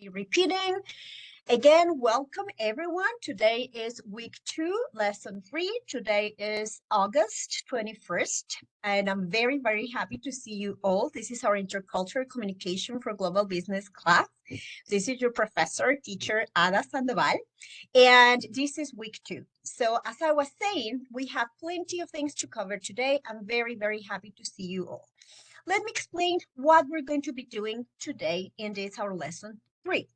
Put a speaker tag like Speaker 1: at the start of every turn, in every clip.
Speaker 1: be repeating. Again, welcome everyone. Today is week 2, lesson 3. Today is August 21st, and I'm very, very happy to see you all. This is our Intercultural Communication for Global Business class. This is your professor, teacher, Ada Sandoval, and this is week 2. So as I was saying, we have plenty of things to cover today. I'm very, very happy to see you all. Let me explain what we're going to be doing today in this, our lesson 3.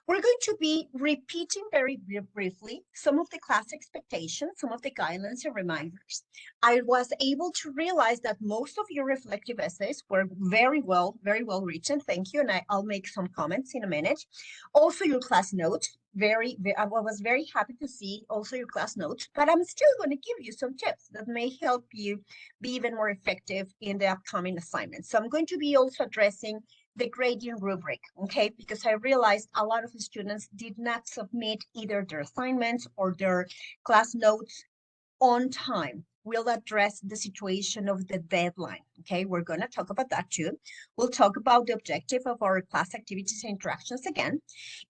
Speaker 1: We're going to be repeating very briefly some of the class expectations, some of the guidelines and reminders. I was able to realize that most of your reflective essays were very well written. Thank you. And I'll make some comments in a minute. Also your class notes. I was very happy to see also your class notes, but I'm still going to give you some tips that may help you be even more effective in the upcoming assignments. So I'm going to be also addressing the grading rubric, okay? Because I realized a lot of the students did not submit either their assignments or their class notes on time. We'll address the situation of the deadline, okay? We're going to talk about that too. We'll talk about the objective of our class activities and interactions again.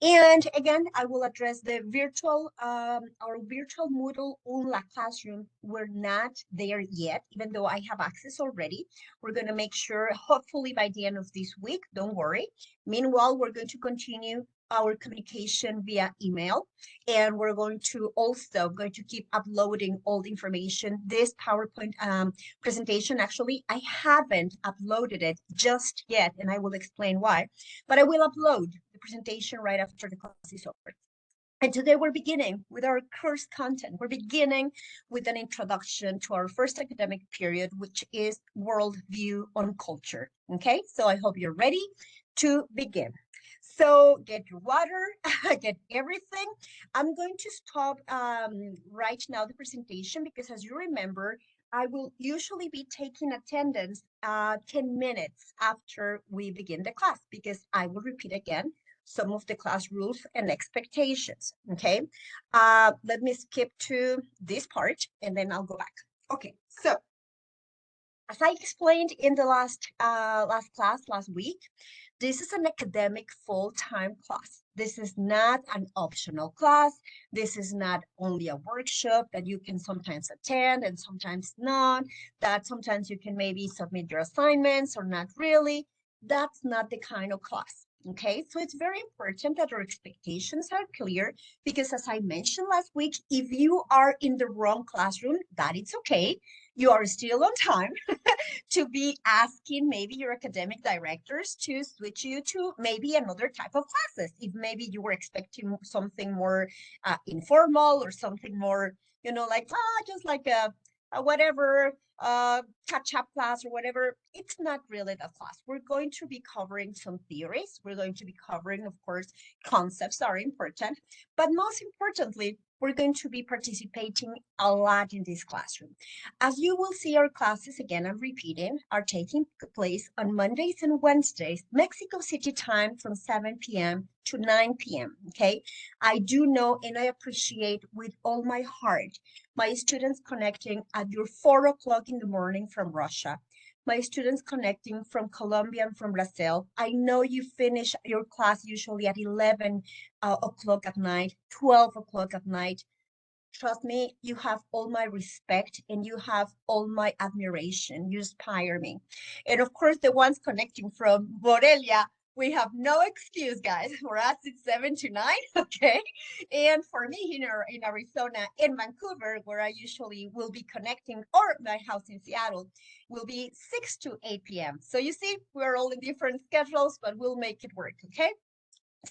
Speaker 1: And again, I will address the virtual, our virtual Moodle UNLA classroom. We're not there yet, even though I have access already. We're going to make sure, hopefully by the end of this week, don't worry. Meanwhile, we're going to continue our communication via email, and we're going to keep uploading all the information. This PowerPoint presentation, actually, I haven't uploaded it just yet, and I will explain why, but I will upload the presentation right after the class is over. And today we're beginning with our course content. We're beginning with an introduction to our first academic period, which is Worldview on Culture. Okay, so I hope you're ready to begin. So get your water, get everything. I'm going to stop right now the presentation because, as you remember, I will usually be taking attendance 10 minutes after we begin the class, because I will repeat again some of the class rules and expectations, okay? Let me skip to this part and then I'll go back. Okay, so as I explained in the last week, this is an academic full-time class. This is not an optional class. This is not only a workshop that you can sometimes attend and sometimes not, that sometimes you can maybe submit your assignments or not really. That's not the kind of class. Okay, so it's very important that our expectations are clear, because as I mentioned last week, if you are in the wrong classroom, that is okay. You are still on time to be asking maybe your academic directors to switch you to maybe another type of classes. If maybe you were expecting something more informal or something more, you know, like, just like a whatever catch-up class or whatever, it's not really that class. We're going to be covering some theories. We're going to be covering, of course, concepts that are important, but most importantly, we're going to be participating a lot in this classroom. As you will see, our classes, again, I'm repeating, are taking place on Mondays and Wednesdays, Mexico City time, from 7 p.m. to 9 p.m., okay? I do know and I appreciate with all my heart my students connecting at your 4 o'clock in the morning from Russia, my students connecting from Colombia and from Brazil. I know you finish your class usually at 11 o'clock at night, 12 o'clock at night. Trust me, you have all my respect and you have all my admiration. You inspire me. And of course, the ones connecting from Morelia, we have no excuse, guys. For us, it's 7 to 9, okay? And for me here in Arizona, in Vancouver, where I usually will be connecting, or my house in Seattle, will be 6 to 8 p.m. So you see, we're all in different schedules, but we'll make it work, okay?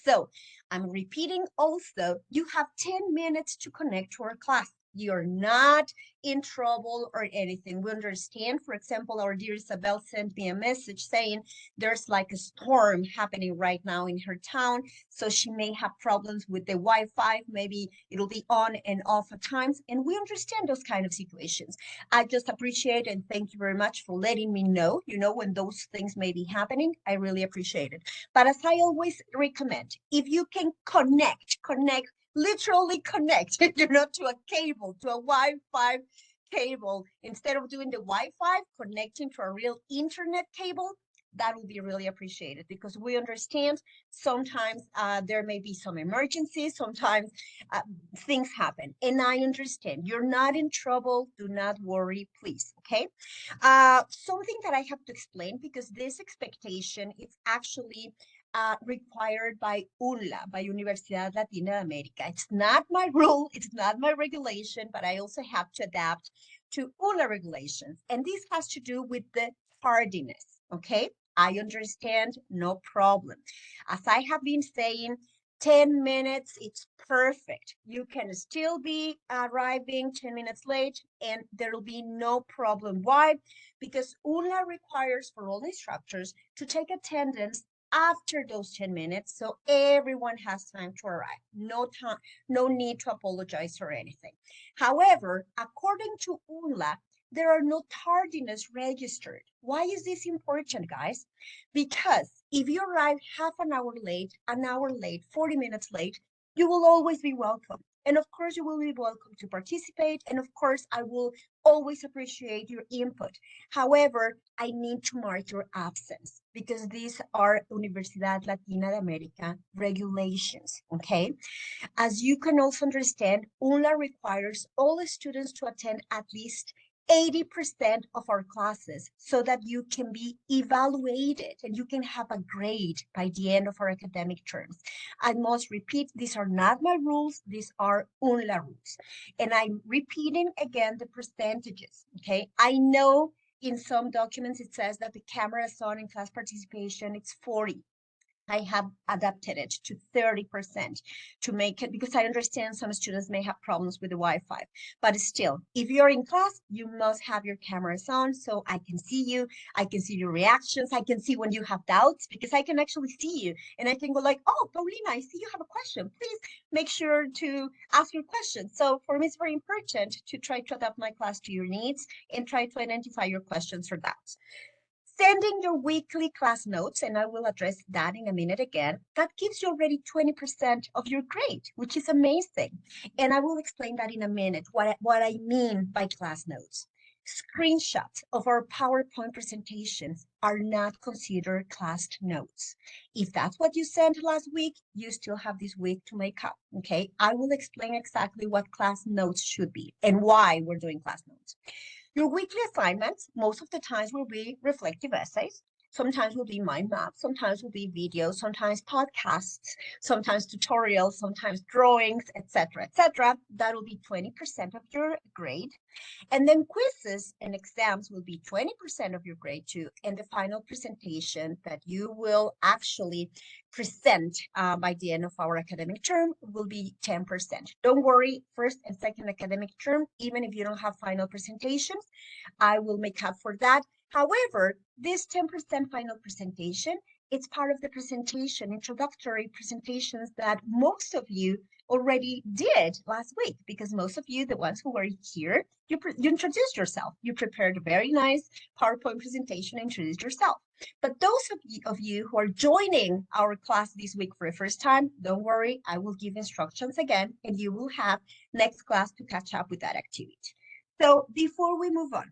Speaker 1: So I'm repeating also, you have 10 minutes to connect to our class. You're not in trouble or anything. We understand, for example, our dear Isabel sent me a message saying there's like a storm happening right now in her town, so she may have problems with the Wi-Fi. Maybe it'll be on and off at times, and we understand those kind of situations. I just appreciate and thank you very much for letting me know, you know, when those things may be happening. I really appreciate it. But as I always recommend, if you can connect, literally connect, you know, to a cable, to a Wi-Fi cable, instead of doing the Wi-Fi, connecting to a real internet cable, that will be really appreciated because we understand sometimes there may be some emergencies, sometimes things happen, and I understand. You're not in trouble. Do not worry, please, okay? Something that I have to explain because this expectation is actually required by UNLA, by Universidad Latina de America. It's not my rule, it's not my regulation, but I also have to adapt to UNLA regulations. And this has to do with the tardiness, okay? I understand, no problem. As I have been saying, 10 minutes, it's perfect. You can still be arriving 10 minutes late and there will be no problem. Why? Because UNLA requires for all instructors to take attendance after those 10 minutes, so everyone has time to arrive. No time, no need to apologize or anything. However, according to UNLA, there are no tardiness registered. Why is this important, guys? Because if you arrive half an hour late, 40 minutes late, you will always be welcome. And of course, you will be welcome to participate. And of course, I will always appreciate your input. However, I need to mark your absence because these are Universidad Latina de America regulations, okay? As you can also understand, UNLA requires all the students to attend at least 80% of our classes so that you can be evaluated and you can have a grade by the end of our academic terms. I must repeat, these are not my rules, these are UNLA rules. And I'm repeating again the percentages, okay? I know in some documents it says that the camera is on in class participation, it's 40. I have adapted it to 30% to make it, because I understand some students may have problems with the Wi-Fi, but still, if you're in class, you must have your cameras on so I can see you, I can see your reactions, I can see when you have doubts, because I can actually see you, and I can go like, oh, Paulina, I see you have a question. Please make sure to ask your question. So for me, it's very important to try to adapt my class to your needs and try to identify your questions or doubts. Sending your weekly class notes, and I will address that in a minute again, that gives you already 20% of your grade, which is amazing. And I will explain that in a minute, what I mean by class notes. Screenshots of our PowerPoint presentations are not considered class notes. If that's what you sent last week, you still have this week to make up, okay? I will explain exactly what class notes should be and why we're doing class notes. Your weekly assignments, most of the times, will be reflective essays. Sometimes will be mind maps, sometimes will be videos, sometimes podcasts, sometimes tutorials, sometimes drawings, etc., etc. That will be 20% of your grade. And then quizzes and exams will be 20% of your grade too. And the final presentation that you will actually present by the end of our academic term will be 10%. Don't worry, first and second academic term, even if you don't have final presentations, I will make up for that. However, this 10% final presentation, it's part of the presentation, introductory presentations that most of you already did last week, because most of you, the ones who were here, you introduced yourself. You prepared a very nice PowerPoint presentation and introduced yourself. But those of you who are joining our class this week for the first time, don't worry, I will give instructions again, and you will have next class to catch up with that activity. So before we move on,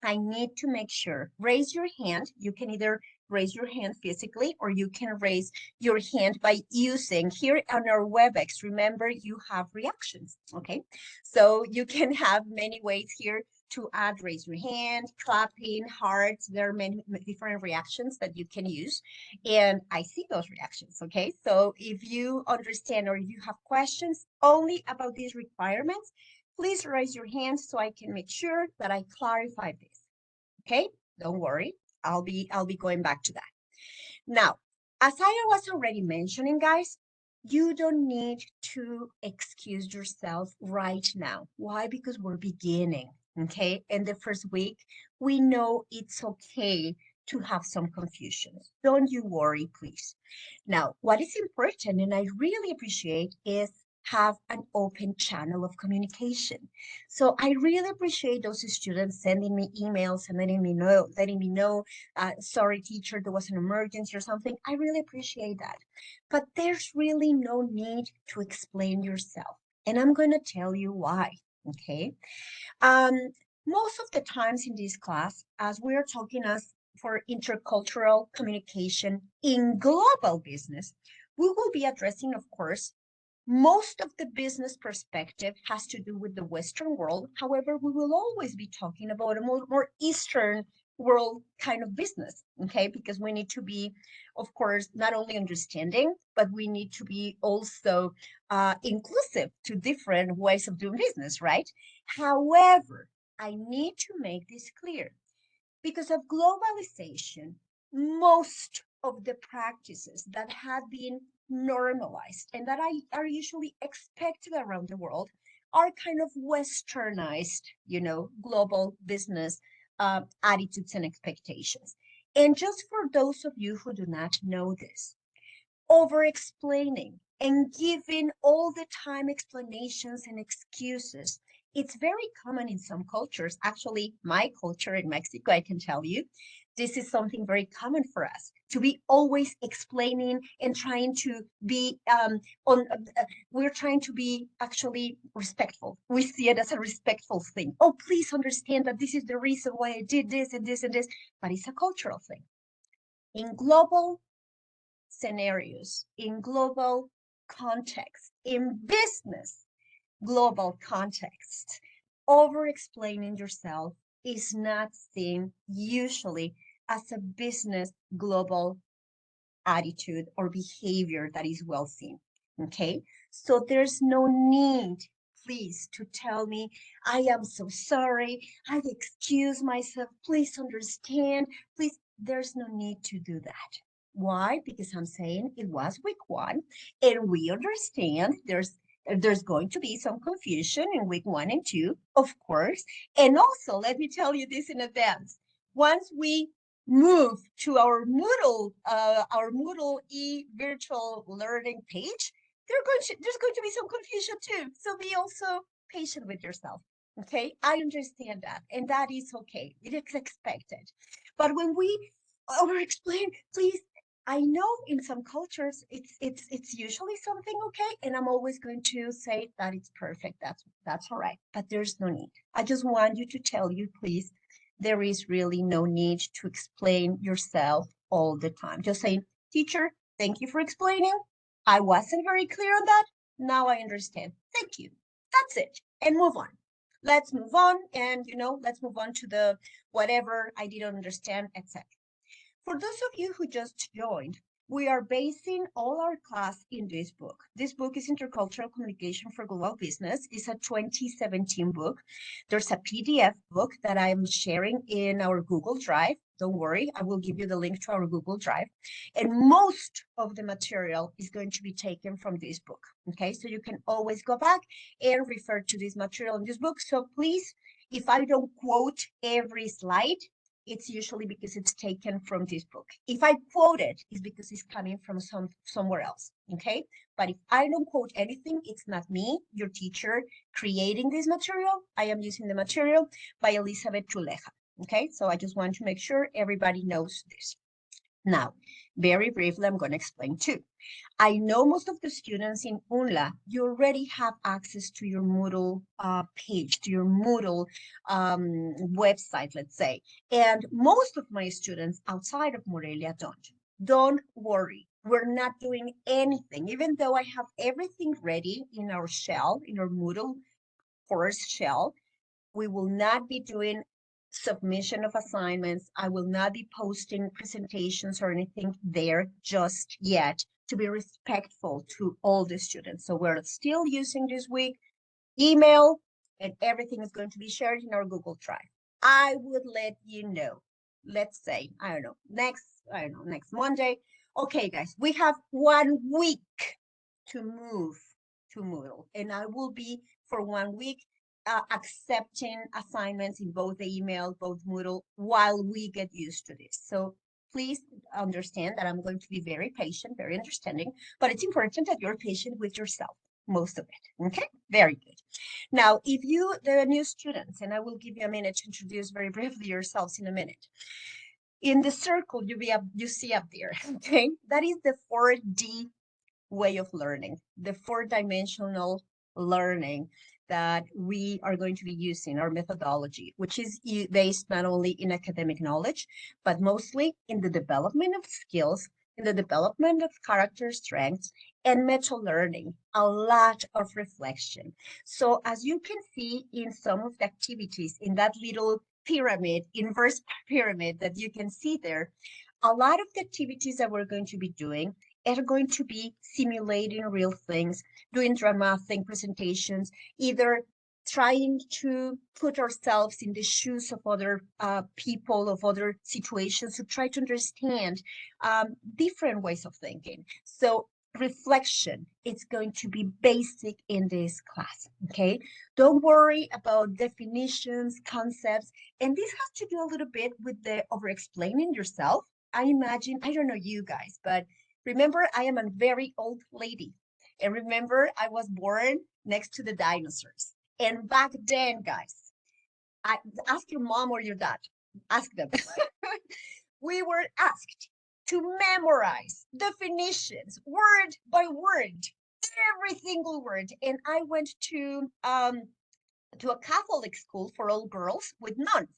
Speaker 1: I need to make sure, raise your hand. You can either raise your hand physically or you can raise your hand by using here on our WebEx. Remember, you have reactions, okay? So you can have many ways here to add, raise your hand, clapping, hearts. There are many different reactions that you can use. And I see those reactions, okay? So if you understand or if you have questions only about these requirements, please raise your hand so I can make sure that I clarify this. Okay, don't worry. I'll be going back to that. Now, as I was already mentioning, guys, you don't need to excuse yourself right now. Why? Because we're beginning, okay? In the first week, we know it's okay to have some confusions. Don't you worry, please. Now, what is important and I really appreciate is have an open channel of communication. So I really appreciate those students sending me emails and letting me know, sorry, teacher, there was an emergency or something. I really appreciate that. But there's really no need to explain yourself. And I'm going to tell you why, okay? Most of the times in this class, as we're talking as for intercultural communication in global business. We will be addressing, of course, most of the business perspective has to do with the Western world. However, we will always be talking about a more Eastern world kind of business, okay? Because we need to be, of course, not only understanding, but we need to be also inclusive to different ways of doing business, right? However, I need to make this clear. Because of globalization, most of the practices that have been normalized and that are usually expected around the world are kind of westernized, global business attitudes and expectations. And just for those of you who do not know this, over explaining and giving all the time explanations and excuses. It's very common in some cultures. Actually, my culture in Mexico, I can tell you, this is something very common for us to be always explaining and trying to be we're trying to be actually respectful. We see it as a respectful thing. Oh, please understand that this is the reason why I did this and this and this, but it's a cultural thing. In global scenarios, in global context, in business global context, over-explaining yourself is not seen usually as a business global attitude or behavior that is well seen, okay? So there's no need, please, to tell me, I am so sorry, I excuse myself, please understand, please, there's no need to do that. Why? Because I'm saying it was week 1, and we understand there's going to be some confusion in week 1 and 2, of course. And also, let me tell you this in advance. Once we move to our Moodle virtual learning page, there's going to be some confusion too. So be also patient with yourself. Okay, I understand that, and that is okay. It is expected. But when we over-explain, please, I know in some cultures it's usually something okay, and I'm always going to say that it's perfect. That's all right. But there's no need. I just want you to tell you, please, there is really no need to explain yourself all the time. Just saying, teacher, thank you for explaining. I wasn't very clear on that. Now I understand. Thank you. That's it. And move on. Let's move on, and let's move on to the whatever I didn't understand, etc. For those of you who just joined, we are basing all our class in this book. This book is Intercultural Communication for Global Business. It's a 2017 book. There's a PDF book that I'm sharing in our Google Drive. Don't worry, I will give you the link to our Google Drive. And most of the material is going to be taken from this book. Okay, so you can always go back and refer to this material in this book. So please, if I don't quote every slide, it's usually because it's taken from this book. If I quote it, it's because it's coming from somewhere else, okay? But if I don't quote anything, it's not me, your teacher, creating this material. I am using the material by Elizabeth Tuleja, okay? So I just want to make sure everybody knows this. Now, very briefly, I'm going to explain too. I know most of the students in UNLA, you already have access to your Moodle page, to your Moodle website, let's say. And most of my students outside of Morelia don't. Don't worry. We're not doing anything, even though I have everything ready in our shell, in our Moodle course shell. We will not be doing submission of assignments. I will not be posting presentations or anything there just yet, to be respectful to all the students. So we're still using this week email, and everything is going to be shared in our Google Drive. I would let you know, let's say, next Monday. Okay, guys, we have 1 week to move to Moodle, and I will be for 1 week accepting assignments in both the email, both Moodle, while we get used to this. So please understand that I'm going to be very patient, very understanding, but it's important that you're patient with yourself, most of it, okay? Very good. Now, if you, the new students, and I will give you a minute to introduce very briefly yourselves in a minute. In the circle you see up there, okay? That is the 4D way of learning, the 4-dimensional learning that we are going to be using, our methodology, which is based not only in academic knowledge, but mostly in the development of skills, in the development of character strengths, and meta-learning, a lot of reflection. So as you can see in some of the activities in that little pyramid, inverse pyramid that you can see there, a lot of the activities that we're going to be doing are going to be simulating real things, doing dramatic presentations, either trying to put ourselves in the shoes of other people, of other situations, to try to understand different ways of thinking. So reflection, it's going to be basic in this class, okay? Don't worry about definitions, concepts, and this has to do a little bit with the over-explaining yourself. I imagine, I don't know you guys, but remember, I am a very old lady. And remember, I was born next to the dinosaurs. And back then, guys, ask your mom or your dad, ask them. We were asked to memorize definitions, word by word, every single word. And I went to a Catholic school for all girls with nuns.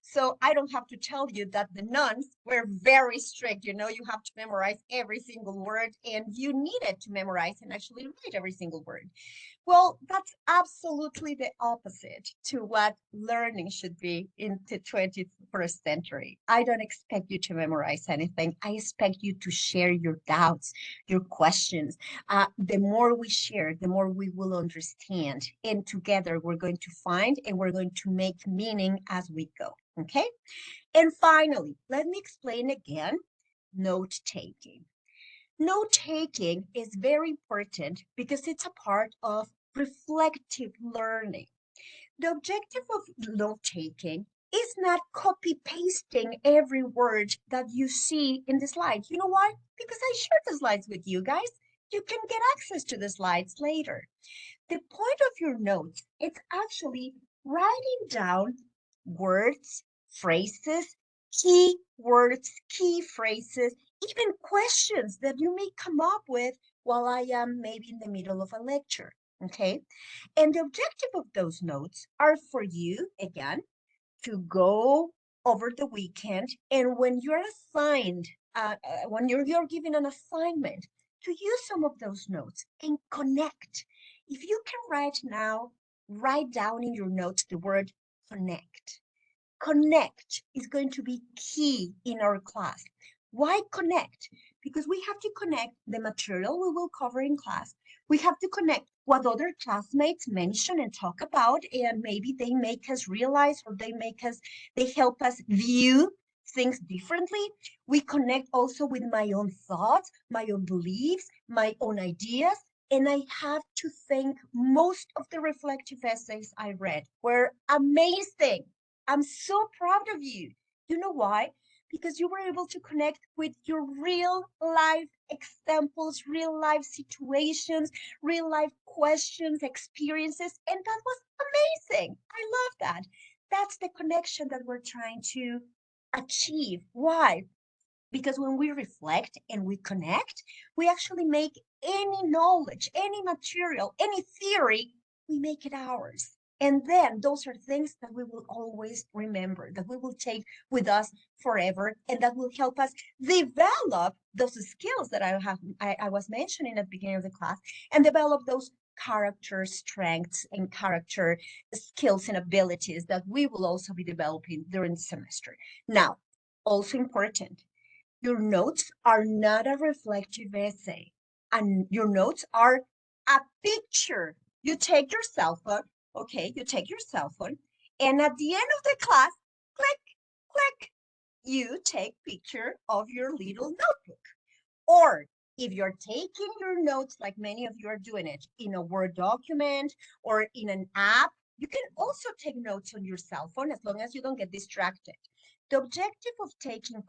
Speaker 1: So I don't have to tell you that the nuns were very strict. You know, you have to memorize every single word, and you needed to memorize and actually read every single word. Well, that's absolutely the opposite to what learning should be in the 21st century. I don't expect you to memorize anything. I expect you to share your doubts, your questions. The more we share, the more we will understand. And together we're going to find and we're going to make meaning as we go. Okay? And finally, let me explain again note taking. Note-taking is very important because it's a part of reflective learning. The objective of note-taking is not copy-pasting every word that you see in the slides. You know why? Because I shared the slides with you guys. You can get access to the slides later. The point of your notes is actually writing down words, phrases, key words, key phrases, even questions that you may come up with while I am maybe in the middle of a lecture, okay? And the objective of those notes are for you, again, to go over the weekend, and when you're assigned, when you're given an assignment, to use some of those notes and connect. If you can right now, write down in your notes the word connect. Connect is going to be key in our class. Why connect? Because we have to connect the material we will cover in class. We have to connect what other classmates mention and talk about, and maybe they make us realize, or they help us view things differently. We connect also with my own thoughts, my own beliefs, my own ideas. And I have to think most of the reflective essays I read were amazing. I'm so proud of you. You know why? Because you were able to connect with your real life examples, real life situations, real life questions, experiences, and that was amazing. I love that. That's the connection that we're trying to achieve. Why? Because when we reflect and we connect, we actually make any knowledge, any material, any theory, we make it ours. And then those are things that we will always remember, that we will take with us forever, and that will help us develop those skills that I was mentioning at the beginning of the class, and develop those character strengths and character skills and abilities that we will also be developing during the semester. Now, also important, your notes are not a reflective essay, and your notes are a picture. You take your cell phone, okay, you take your cell phone, and at the end of the class, click, click, you take picture of your little notebook. Or if you're taking your notes, like many of you are doing it, in a Word document or in an app, you can also take notes on your cell phone as long as you don't get distracted. The objective of taking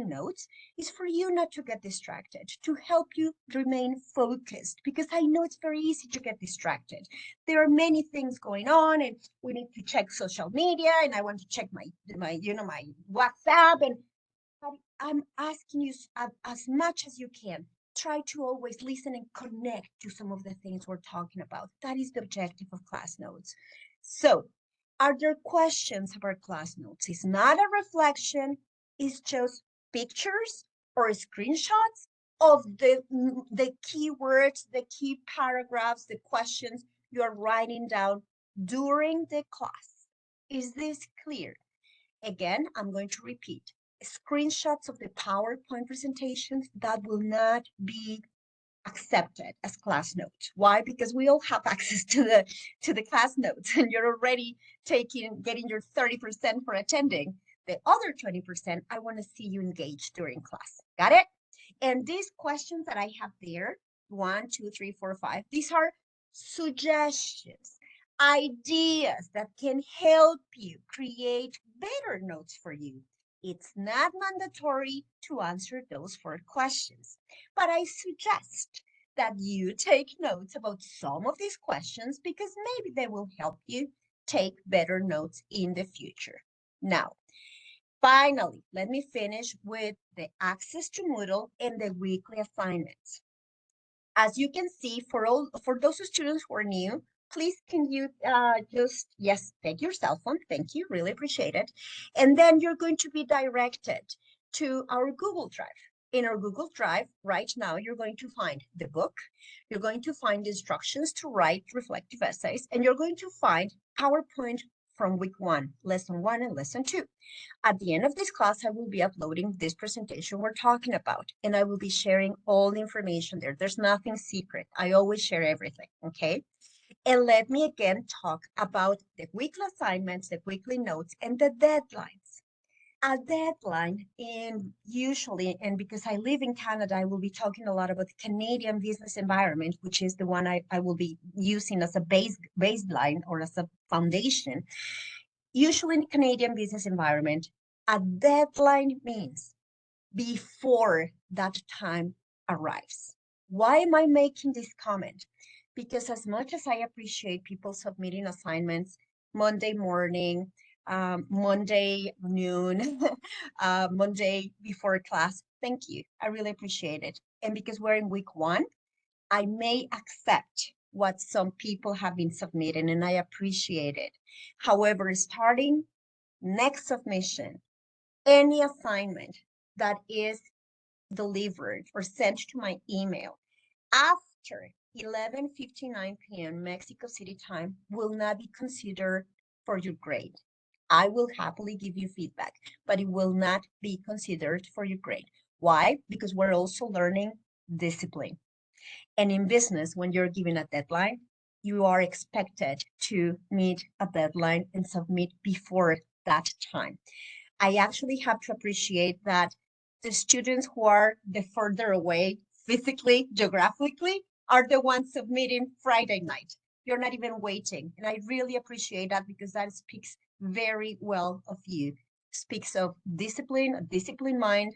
Speaker 1: notes is for you not to get distracted, to help you remain focused, because I know it's very easy to get distracted. There are many things going on, and we need to check social media, and I want to check my WhatsApp, and I'm asking you as much as you can, try to always listen and connect to some of the things we're talking about. That is the objective of class notes. So, are there questions about class notes? It's not a reflection, it's just pictures or screenshots of the keywords, the key paragraphs, the questions you are writing down during the class. Is this clear? Again, I'm going to repeat. Screenshots of the PowerPoint presentations that will not be accepted as class notes. Why? Because we all have access to the class notes, and you're already getting your 30% for attending. The other 20%, I want to see you engaged during class. Got it? And these questions that I have there, 1, 2, 3, 4, 5, these are suggestions, ideas that can help you create better notes for you. It's not mandatory to answer those 4 questions, but I suggest that you take notes about some of these questions because maybe they will help you take better notes in the future. Now, finally, let me finish with the access to Moodle and the weekly assignments. As you can see, for those students who are new, please can you yes, take your cell phone. Thank you, really appreciate it. And then you're going to be directed to our Google Drive. In our Google Drive, right now, you're going to find the book, you're going to find instructions to write reflective essays, and you're going to find PowerPoint from week 1, lesson 1 and lesson 2. At the end of this class, I will be uploading this presentation we're talking about, and I will be sharing all the information there. There's nothing secret. I always share everything, okay? And let me again talk about the weekly assignments, the weekly notes, and the deadlines. A deadline, and usually, and because I live in Canada, I will be talking a lot about the Canadian business environment, which is the one I will be using as a baseline or as a foundation. Usually in the Canadian business environment, a deadline means before that time arrives. Why am I making this comment? Because as much as I appreciate people submitting assignments Monday morning, Monday noon, Monday before class, thank you. I really appreciate it. And because we're in week 1, I may accept what some people have been submitting, and I appreciate it. However, starting next submission, any assignment that is delivered or sent to my email after 11:59 p.m. Mexico City time will not be considered for your grade. I will happily give you feedback, but it will not be considered for your grade. Why? Because we're also learning discipline. And in business, when you're given a deadline, you are expected to meet a deadline and submit before that time. I actually have to appreciate that the students who are the further away physically, geographically, are the ones submitting Friday night. You're not even waiting. And I really appreciate that because that speaks very well of you. Speaks of discipline, a disciplined mind,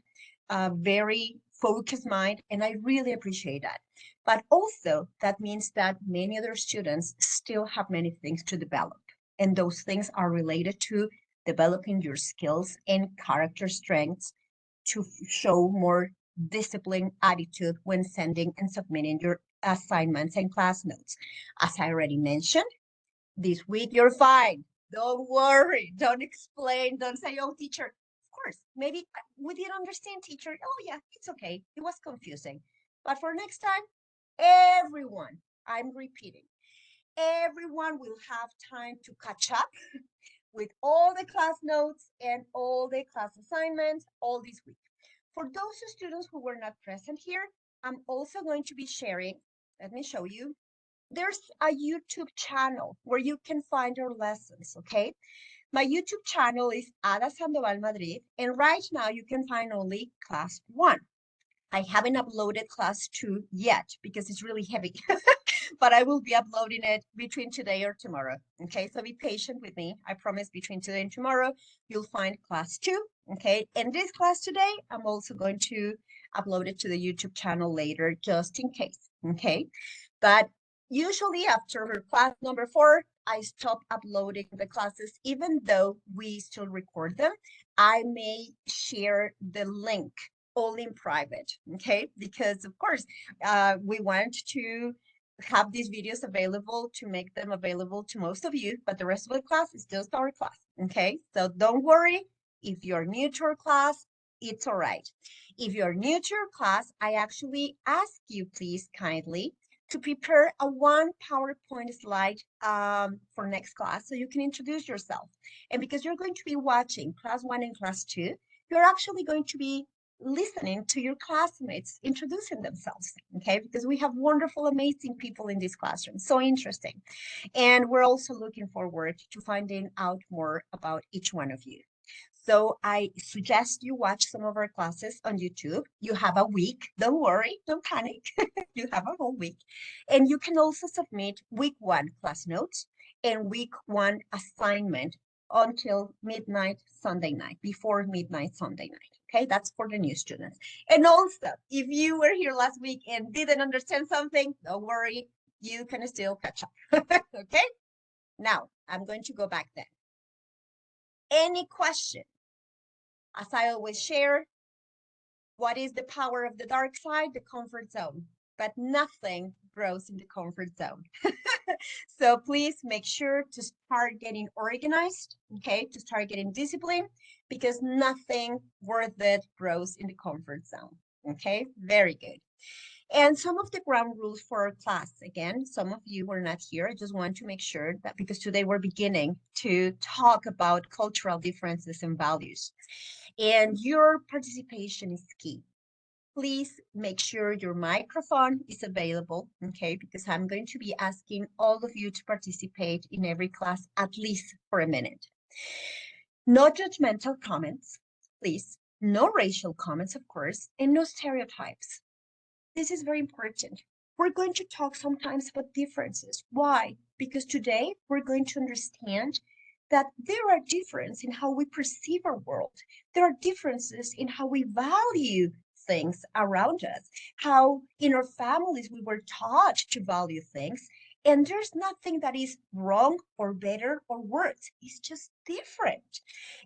Speaker 1: a very focused mind, and I really appreciate that. But also, that means that many other students still have many things to develop. And those things are related to developing your skills and character strengths to show more disciplined attitude when sending and submitting your assignments and class notes. As I already mentioned, this week you're fine. Don't worry. Don't explain. Don't say, oh, teacher, of course, maybe we didn't understand, teacher. Oh, yeah, it's okay. It was confusing. But for next time, everyone, I'm repeating, everyone will have time to catch up with all the class notes and all the class assignments all this week. For those students who were not present here, I'm also going to be sharing, let me show you, there's a YouTube channel where you can find our lessons, okay? My YouTube channel is Ada Sandoval Madrid, and right now you can find only class 1. I haven't uploaded class 2 yet because it's really heavy, but I will be uploading it between today or tomorrow. Okay, so be patient with me. I promise between today and tomorrow, you'll find class 2. Okay, and this class today, I'm also going to upload it to the YouTube channel later, just in case. Okay, but usually after class number 4, I stop uploading the classes, even though we still record them. I may share the link all in private, okay? Because of course, we want to have these videos available to make them available to most of you, but the rest of the class is just our class, okay? So don't worry, if you're new to our class, it's all right. If you're new to your class, I actually ask you, please kindly, to prepare a one PowerPoint slide for next class so you can introduce yourself. And because you're going to be watching class 1 and class 2, you're actually going to be listening to your classmates introducing themselves, okay? Because we have wonderful, amazing people in this classroom. So interesting. And we're also looking forward to finding out more about each one of you. So I suggest you watch some of our classes on YouTube. You have a week. Don't worry, don't panic. You have a whole week. And you can also submit week 1 class notes and week 1 assignment until midnight Sunday night, before midnight Sunday night. Okay, that's for the new students. And also, if you were here last week and didn't understand something, don't worry, you can still catch up. Okay, now I'm going to go back then. Any question? As I always share, what is the power of the dark side? The comfort zone. But nothing grows in the comfort zone. So please make sure to start getting organized, okay? To start getting disciplined, because nothing worth it grows in the comfort zone, okay? Very good. And some of the ground rules for our class, again, some of you were not here. I just want to make sure that because today we're beginning to talk about cultural differences and values. And your participation is key. Please make sure your microphone is available, okay? Because I'm going to be asking all of you to participate in every class at least for a minute. No judgmental comments, please. No racial comments, of course, and no stereotypes. This is very important. We're going to talk sometimes about differences. Why? Because today we're going to understand that there are differences in how we perceive our world. There are differences in how we value things around us, how in our families we were taught to value things. And there's nothing that is wrong or better or worse. It's just different.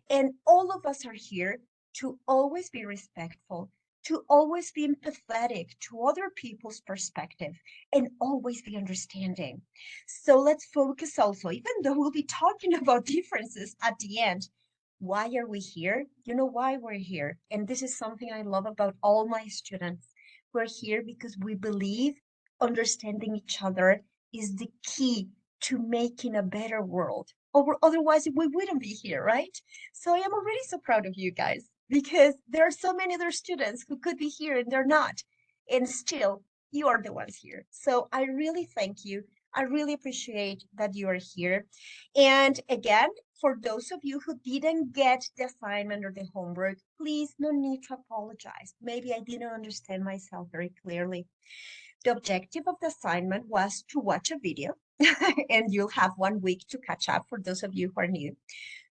Speaker 1: And all of us are here to always be respectful, to always be empathetic to other people's perspective, and always be understanding. So let's focus also, even though we'll be talking about differences at the end, why are we here? You know why we're here. And this is something I love about all my students. We're here because we believe understanding each other is the key to making a better world. Or otherwise, we wouldn't be here, right? So I am already so proud of you guys because there are so many other students who could be here and they're not. And still, you are the ones here. So I really thank you. I really appreciate that you are here. And again, for those of you who didn't get the assignment or the homework, please, no need to apologize. Maybe I didn't understand myself very clearly. The objective of the assignment was to watch a video, and you'll have 1 week to catch up for those of you who are new,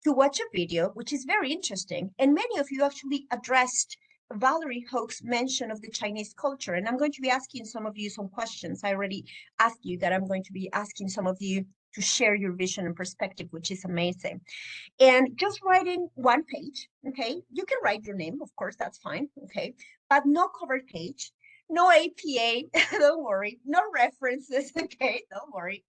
Speaker 1: to watch a video, which is very interesting. And many of you actually addressed Valerie Hoch's mention of the Chinese culture. And I'm going to be asking some of you some questions. I already asked you that I'm going to be asking some of you to share your vision and perspective, which is amazing. And just writing 1 page, okay? You can write your name, of course, that's fine, okay? But no cover page, no APA, don't worry, no references, okay? Don't worry.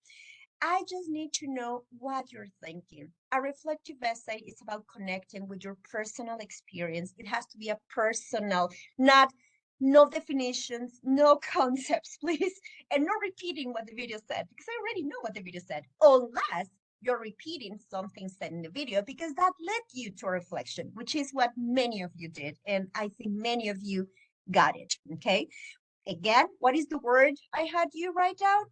Speaker 1: I just need to know what you're thinking. A reflective essay is about connecting with your personal experience. It has to be a personal, not no definitions, no concepts, please, and no repeating what the video said, because I already know what the video said, unless you're repeating something said in the video, because that led you to a reflection, which is what many of you did, and I think many of you got it, okay? Again, what is the word I had you write down?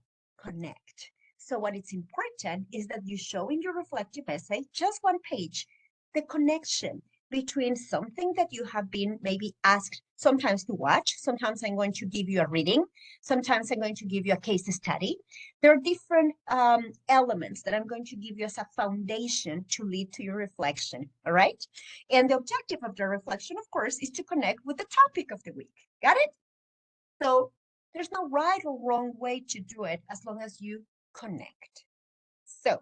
Speaker 1: Connect. So what is important is that you show in your reflective essay, just 1 page, the connection between something that you have been maybe asked sometimes to watch. Sometimes I'm going to give you a reading. Sometimes I'm going to give you a case study. There are different elements that I'm going to give you as a foundation to lead to your reflection, all right? And the objective of the reflection, of course, is to connect with the topic of the week. Got it? So there's no right or wrong way to do it as long as you connect. So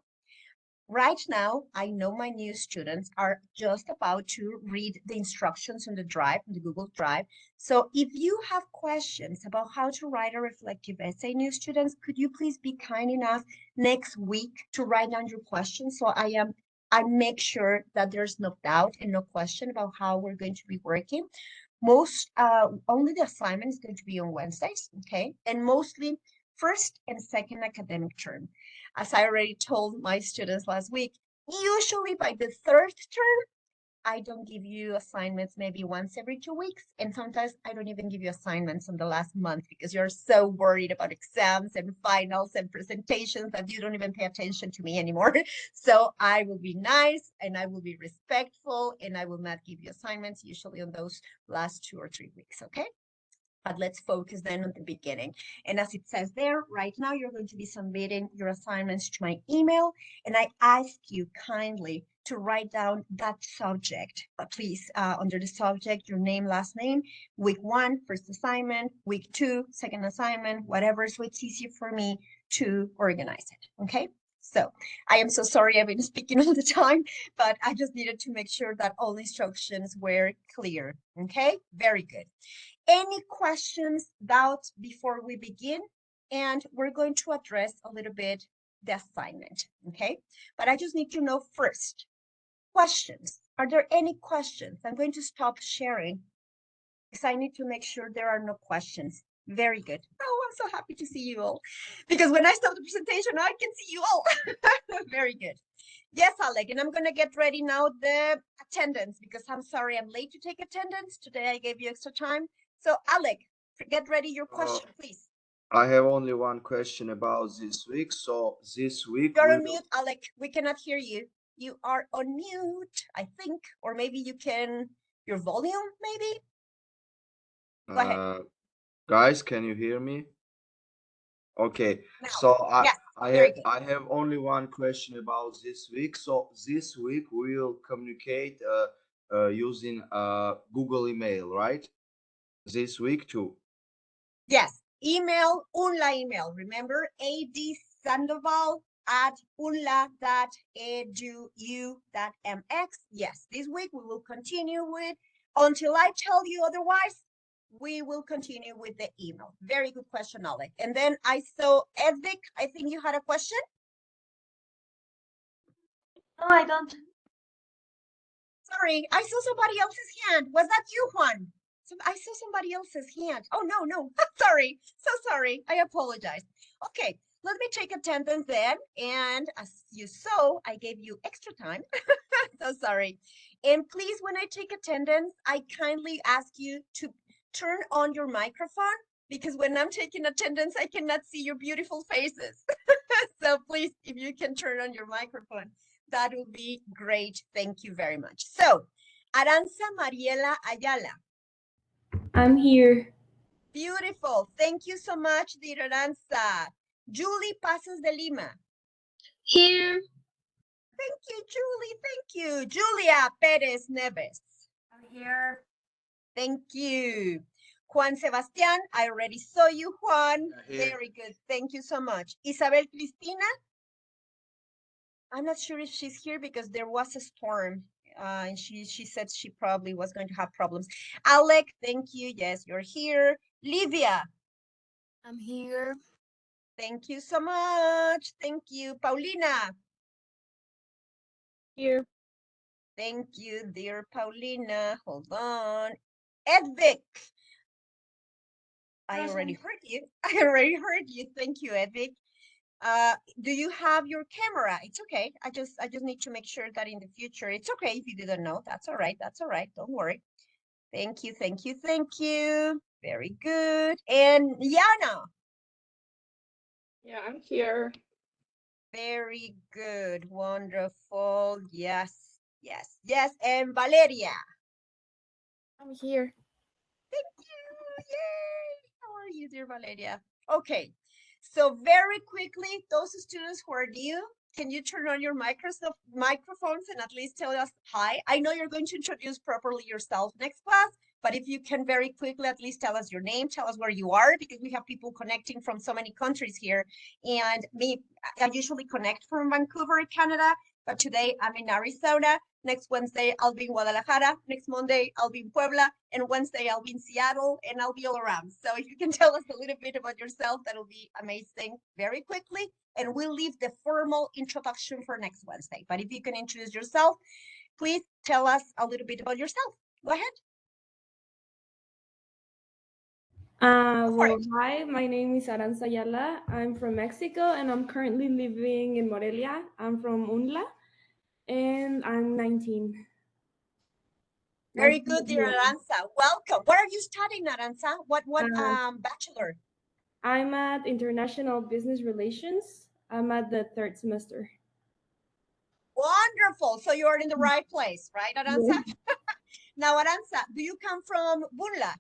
Speaker 1: Right now, I know my new students are just about to read the instructions on the Drive, on the Google Drive. So if you have questions about how to write a reflective essay, new students, could you please be kind enough next week to write down your questions? So I make sure that there's no doubt and no question about how we're going to be working. Only the assignment is going to be on Wednesdays, okay? And mostly first and second academic term. As I already told my students last week, usually by the third term, I don't give you assignments maybe once every 2 weeks. And sometimes I don't even give you assignments in the last month because you're so worried about exams and finals and presentations that you don't even pay attention to me anymore. So I will be nice and I will be respectful and I will not give you assignments usually on those last 2 or 3 weeks, okay? But let's focus then on the beginning. And as it says there, right now you're going to be submitting your assignments to my email. And I ask you kindly to write down that subject, please, under the subject, your name, last name, week 1, first assignment, week 2, second assignment, whatever, so it's easier for me to organize it, okay? So I am so sorry I've been speaking all the time, but I just needed to make sure that all instructions were clear, okay? Very good. Any questions, doubts before we begin? And we're going to address a little bit the assignment, okay? But I just need to know first, questions. Are there any questions? I'm going to stop sharing because I need to make sure there are no questions. Very good. Oh, I'm so happy to see you all. Because when I stop the presentation, I can see you all. Very good. Yes, Alec, and I'm going to get ready now the attendance because I'm sorry I'm late to take attendance. Today I gave you extra time. So Alec, get ready your question, please.
Speaker 2: I have only one question about this week. So this week
Speaker 1: You're on mute, Alec. We cannot hear you. You are on mute, I think, or maybe you can, your volume, maybe? Go ahead.
Speaker 2: Guys, can you hear me? Okay,
Speaker 1: Now,
Speaker 2: so
Speaker 1: yes,
Speaker 2: I have only one question about this week. So this week we will communicate using Google email, right? This week too.
Speaker 1: Yes, email, UNLA email. Remember, Sandoval at unla.edu.mx. Yes, this week we will continue with, until I tell you otherwise, we will continue with the email. Very good question, Alec. And then I saw Edvic, I think you had a question?
Speaker 3: No, I don't.
Speaker 1: Sorry, I saw somebody else's hand. Was that you, Juan? I saw somebody else's hand. Oh, no. Sorry. So sorry. I apologize. Okay, let me take attendance then. And as you saw, I gave you extra time. So sorry. And please, when I take attendance, I kindly ask you to turn on your microphone because when I'm taking attendance, I cannot see your beautiful faces. So please, if you can turn on your microphone, that would be great. Thank you very much. So, Aranza Mariela Ayala.
Speaker 3: I'm here.
Speaker 1: Beautiful. Thank you so much, dear Aranza. Julie Pasos de Lima.
Speaker 3: Here.
Speaker 1: Thank you, Julie. Thank you. Julia Perez Neves.
Speaker 3: I'm here.
Speaker 1: Thank you. Juan Sebastián, I already saw you, Juan. Very good. Thank you so much. Isabel Cristina. I'm not sure if she's here because there was a storm. And she said she probably was going to have problems. Alec, thank you. Yes, you're here. Livia.
Speaker 3: I'm here.
Speaker 1: Thank you so much. Thank you. Paulina.
Speaker 3: Here.
Speaker 1: Thank you, dear Paulina. Hold on. Edvic. I already heard you. I already heard you. Thank you, Edvic. Do you have your camera? It's okay. I just need to make sure that in the future, it's okay if you didn't know. That's all right. That's all right. Don't worry. Thank you. Thank you. Thank you. Very good. And Yana.
Speaker 3: Yeah, I'm here.
Speaker 1: Very good. Wonderful. Yes. Yes. Yes. And Valeria.
Speaker 3: I'm here.
Speaker 1: Thank you. Yay. How are you, dear Valeria? Okay. So very quickly, those students who are new, can you turn on your microphones and at least tell us hi? I know you're going to introduce properly yourself next class, but if you can very quickly at least tell us your name, tell us where you are, because we have people connecting from so many countries here. And I usually connect from Vancouver, Canada, but today I'm in Arizona. Next Wednesday, I'll be in Guadalajara. Next Monday, I'll be in Puebla. And Wednesday, I'll be in Seattle, and I'll be all around. So if you can tell us a little bit about yourself, that'll be amazing very quickly. And we'll leave the formal introduction for next Wednesday. But if you can introduce yourself, please tell us a little bit about yourself. Go ahead.
Speaker 3: Well, hi, my name is Aranza Ayala. I'm from Mexico and I'm currently living in Morelia. I'm from UNLA and I'm 19.
Speaker 1: Very
Speaker 3: Nice to
Speaker 1: good,
Speaker 3: meet
Speaker 1: dear
Speaker 3: you all.
Speaker 1: Aranza. Welcome. What are you studying, Aranza? What bachelor?
Speaker 3: I'm at International Business Relations. I'm at the 3rd semester.
Speaker 1: Wonderful. So you're in the right place, right, Aranza?
Speaker 3: Yes,
Speaker 1: Now, Aranza, do you come from UNLA?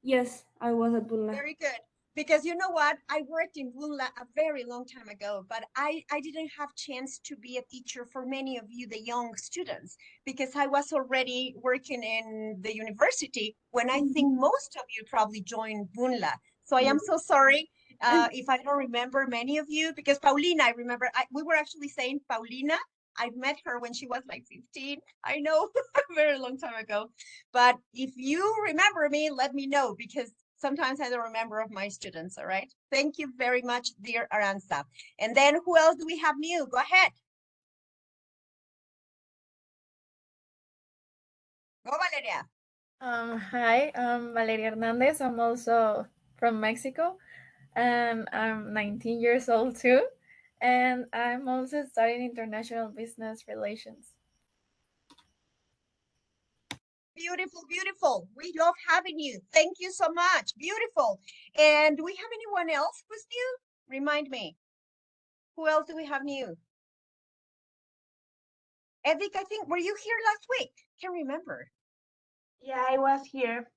Speaker 3: yes, I was at UNLA.
Speaker 1: Very good. Because you know what? I worked in UNLA a very long time ago, but I didn't have chance to be a teacher for many of you, the young students, because I was already working in the university when I think most of you probably joined UNLA. So I am so sorry if I don't remember many of you, because Paulina, I remember, we were actually saying Paulina. I met her when she was like 15. I know, a very long time ago. But if you remember me, let me know, because sometimes I don't remember of my students, all right? Thank you very much, dear Aranza. And then who else do we have new? Go ahead. Go, Valeria.
Speaker 4: Hi, I'm Valeria Hernandez. I'm also from Mexico and I'm 19 years old too. And I'm also studying international business relations.
Speaker 1: Beautiful, beautiful. We love having you. Thank you so much. Beautiful. And do we have anyone else who's new? Remind me. Who else do we have new? Edik, I think, were you here last week? Can't remember.
Speaker 3: Yeah, I was here.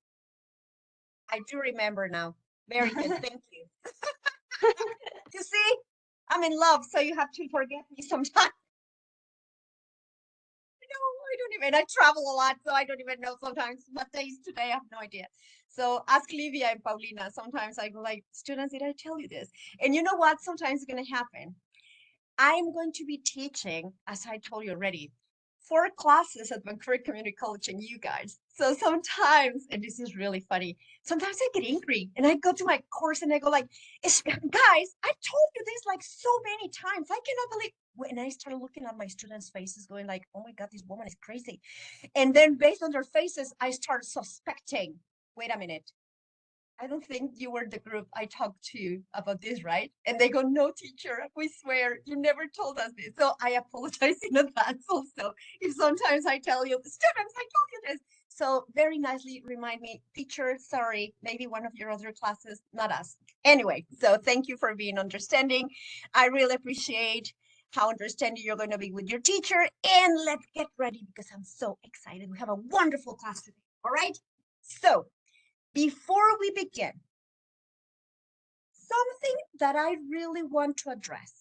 Speaker 1: I do remember now. Very good. Thank you. You see, I'm in love, so you have to forget me sometimes. I don't even, I travel a lot, so I don't even know sometimes what day is today. I have no idea. So ask Livia and Paulina. Sometimes I go like, students, did I tell you this? And you know what? Sometimes it's going to happen. I'm going to be teaching, as I told you already, 4 classes at Vancouver Community College and you guys. So sometimes, and this is really funny, sometimes I get angry and I go to my course and I go like, guys, I told you this like so many times. I cannot believe. And I started looking at my students' faces going like, oh my God, this woman is crazy. And then based on their faces, I start suspecting, wait a minute, I don't think you were the group I talked to about this, right? And they go, no, teacher, we swear you never told us this. So I apologize in advance also. If sometimes I tell you, students, I told you this. So very nicely remind me, teacher, sorry, maybe one of your other classes, not us. Anyway, so thank you for being understanding. I really appreciate how understanding you're going to be with your teacher. And let's get ready because I'm so excited. We have a wonderful class today. All right. So before we begin, something that I really want to address,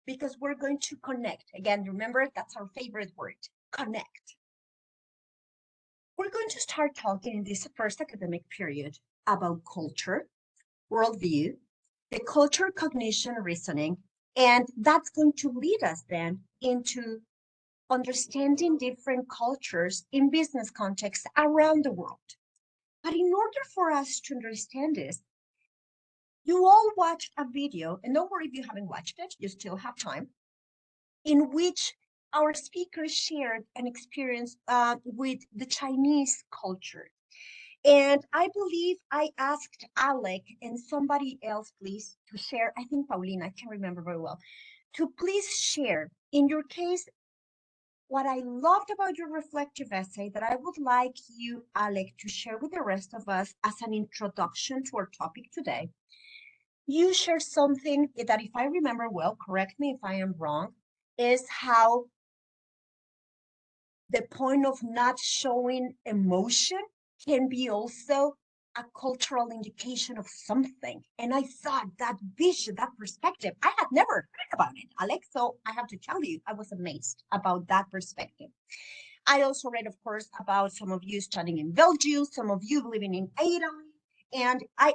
Speaker 1: because we're going to connect. Again, remember, that's our favorite word, connect. We're going to start talking in this first academic period about culture, worldview, the culture, cognition, reasoning, and that's going to lead us then into understanding different cultures in business contexts around the world. But in order for us to understand this, you all watched a video, and don't worry if you haven't watched it, you still have time, in which our speakers shared an experience with the Chinese culture. And I believe I asked Alec and somebody else, please, to share, I think Paulina, I can't remember very well, to please share, in your case, what I loved about your reflective essay that I would like you, Alec, to share with the rest of us as an introduction to our topic today. You shared something that, if I remember well, correct me if I am wrong, is how the point of not showing emotion can be also a cultural indication of something. And I thought that vision, that perspective, I had never heard about it, Alex. So I have to tell you, I was amazed about that perspective. I also read, of course, about some of you studying in Belgium, some of you living in Italy, And I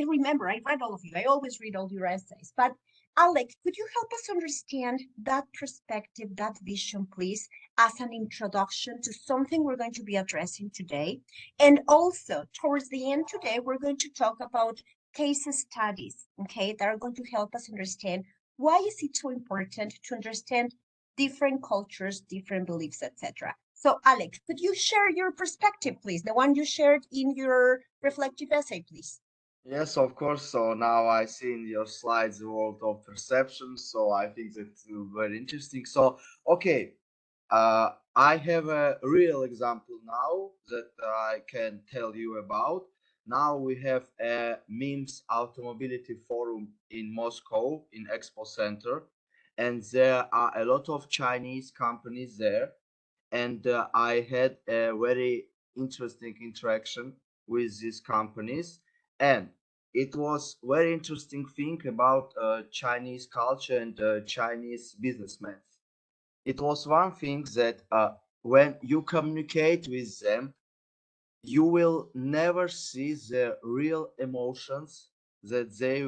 Speaker 1: remember, I read all of you. I always read all your essays. But Alex, could you help us understand that perspective, that vision, please, as an introduction to something we're going to be addressing today? And also, towards the end today, we're going to talk about case studies, okay, that are going to help us understand why is it so important to understand different cultures, different beliefs, etc. So, Alex, could you share your perspective, please? The one you shared in your reflective essay, please.
Speaker 2: Yes, of course. So now I see in your slides the world of perception. So I think that's very interesting. So, okay, I have a real example now that I can tell you about. Now we have a MEMS Automobility Forum in Moscow in Expo Center, and there are a lot of Chinese companies there. And I had a very interesting interaction with these companies, and it was very interesting thing about Chinese culture and Chinese businessmen. It was one thing that when you communicate with them, you will never see the real emotions that they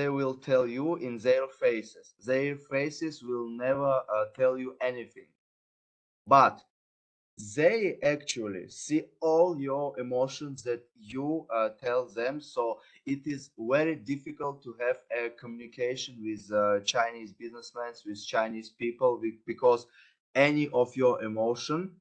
Speaker 2: will tell you in their faces. Their faces will never tell you anything, but they actually see all your emotions that you tell them. So it is very difficult to have a communication with Chinese businessmen, with Chinese people, because any of your emotion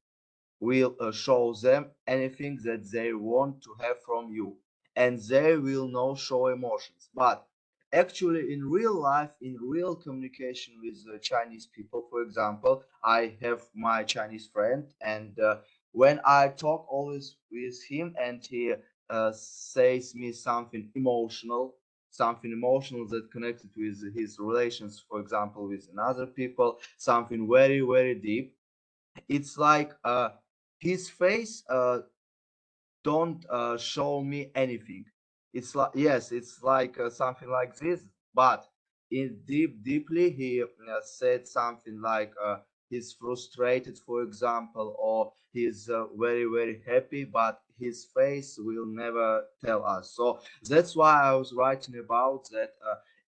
Speaker 2: will show them anything that they want to have from you, and they will not show emotions. But actually, in real life, in real communication with Chinese people, for example, I have my Chinese friend, and when I talk always with him, and he says me something emotional that connected with his relations, for example, with another people, something very, very deep. It's like his face don't show me anything. It's like, yes, it's like something like this, but in deeply he said something like he's frustrated, for example, or he's very, very happy, but his face will never tell us. So that's why I was writing about that.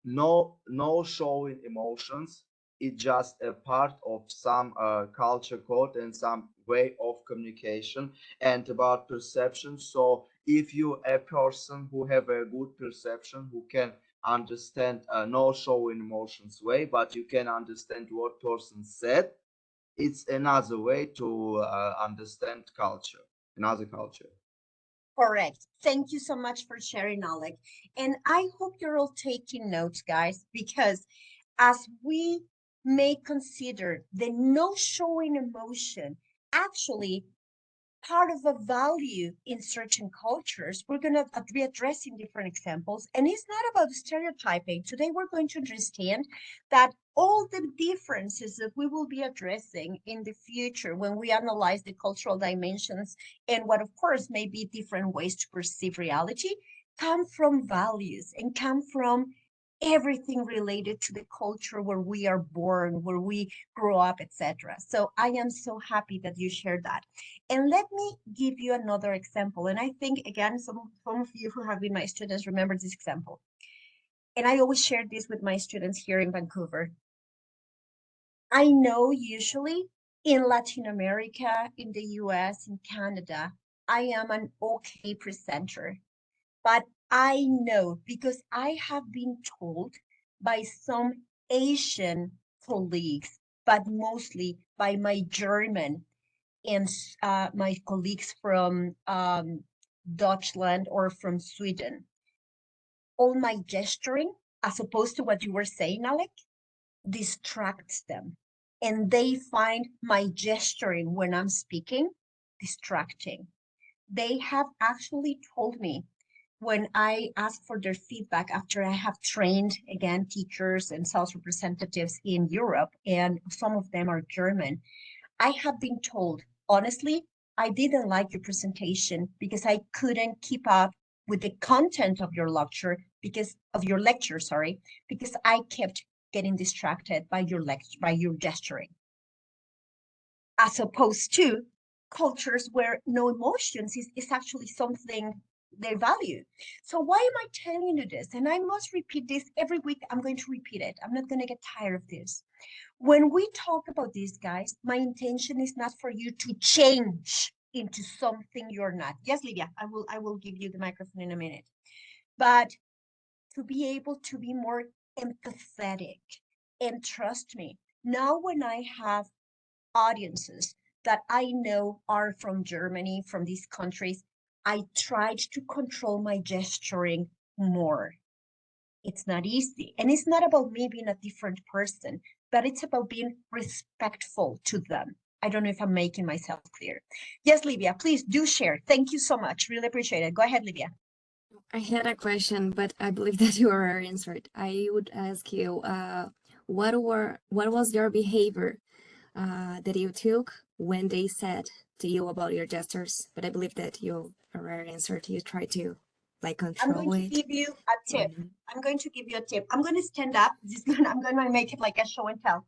Speaker 2: No showing emotions. It's just a part of some culture code and some way of communication. And about perception, so if you a person who have a good perception, who can understand no showing emotions way, but you can understand what person said, it's another way to understand culture, another culture.
Speaker 1: Correct. Thank you so much for sharing, Alec. And I hope you're all taking notes, guys, because as we may consider the no showing emotion, actually part of a value in certain cultures, we're going to be addressing different examples. And it's not about stereotyping. Today, we're going to understand that all the differences that we will be addressing in the future when we analyze the cultural dimensions and what, of course, may be different ways to perceive reality come from values and come from everything related to the culture where we are born, where we grow up, etc. So I am so happy that you shared that. And let me give you another example. And I think, again, some of you who have been my students remember this example. And I always share this with my students here in Vancouver. I know usually in Latin America, in the US, in Canada, I am an okay presenter. But I know because I have been told by some Asian colleagues, but mostly by my German and my colleagues from Deutschland or from Sweden. All my gesturing, as opposed to what you were saying, Alec, distracts them. And they find my gesturing when I'm speaking distracting. They have actually told me when I ask for their feedback after I have trained, again, teachers and sales representatives in Europe, and some of them are German, I have been told, honestly, I didn't like your presentation because I couldn't keep up with the content of your lecture, sorry, because I kept getting distracted by your lecture, by your gesturing. As opposed to cultures where no emotions is actually something they value. So why am I telling you this? And I must repeat this every week. I'm going to repeat it. I'm not going to get tired of this. When we talk about these guys, my intention is not for you to change into something you're not. Yes, Lydia, I will give you the microphone in a minute. But to be able to be more empathetic. And trust me, now when I have audiences that I know are from Germany, from these countries, I tried to control my gesturing more. It's not easy. And it's not about me being a different person, but it's about being respectful to them. I don't know if I'm making myself clear. Yes, Livia, please do share. Thank you so much. Really appreciate it. Go ahead, Livia.
Speaker 5: I had a question, but I believe that you already answered. I would ask you, what was your behavior that you took when they said to you about your gestures? But I believe that you already answered. You try to like
Speaker 1: I'm going
Speaker 5: control
Speaker 1: to
Speaker 5: it.
Speaker 1: give you a tip. I'm going to give you a tip. I'm going to stand up. I'm going to make it like a show and tell.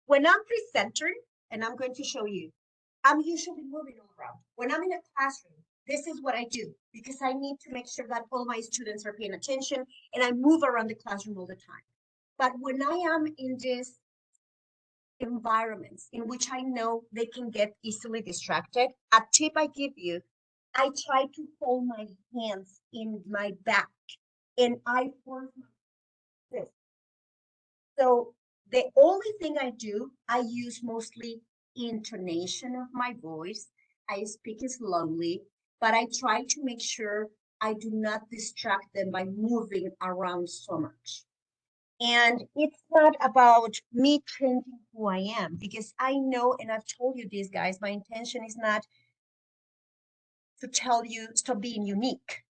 Speaker 1: When I'm presenter, and I'm going to show you, I'm usually moving all around. When I'm in a classroom, this is what I do because I need to make sure that all my students are paying attention and I move around the classroom all the time. But when I am in these environments in which I know they can get easily distracted, a tip I give you, I try to hold my hands in my back and I force my fist. So the only thing I do, I use mostly intonation of my voice. I speak slowly, but I try to make sure I do not distract them by moving around so much. And it's not about me changing who I am because I know, and I've told you this, guys, my intention is not to tell you stop being unique,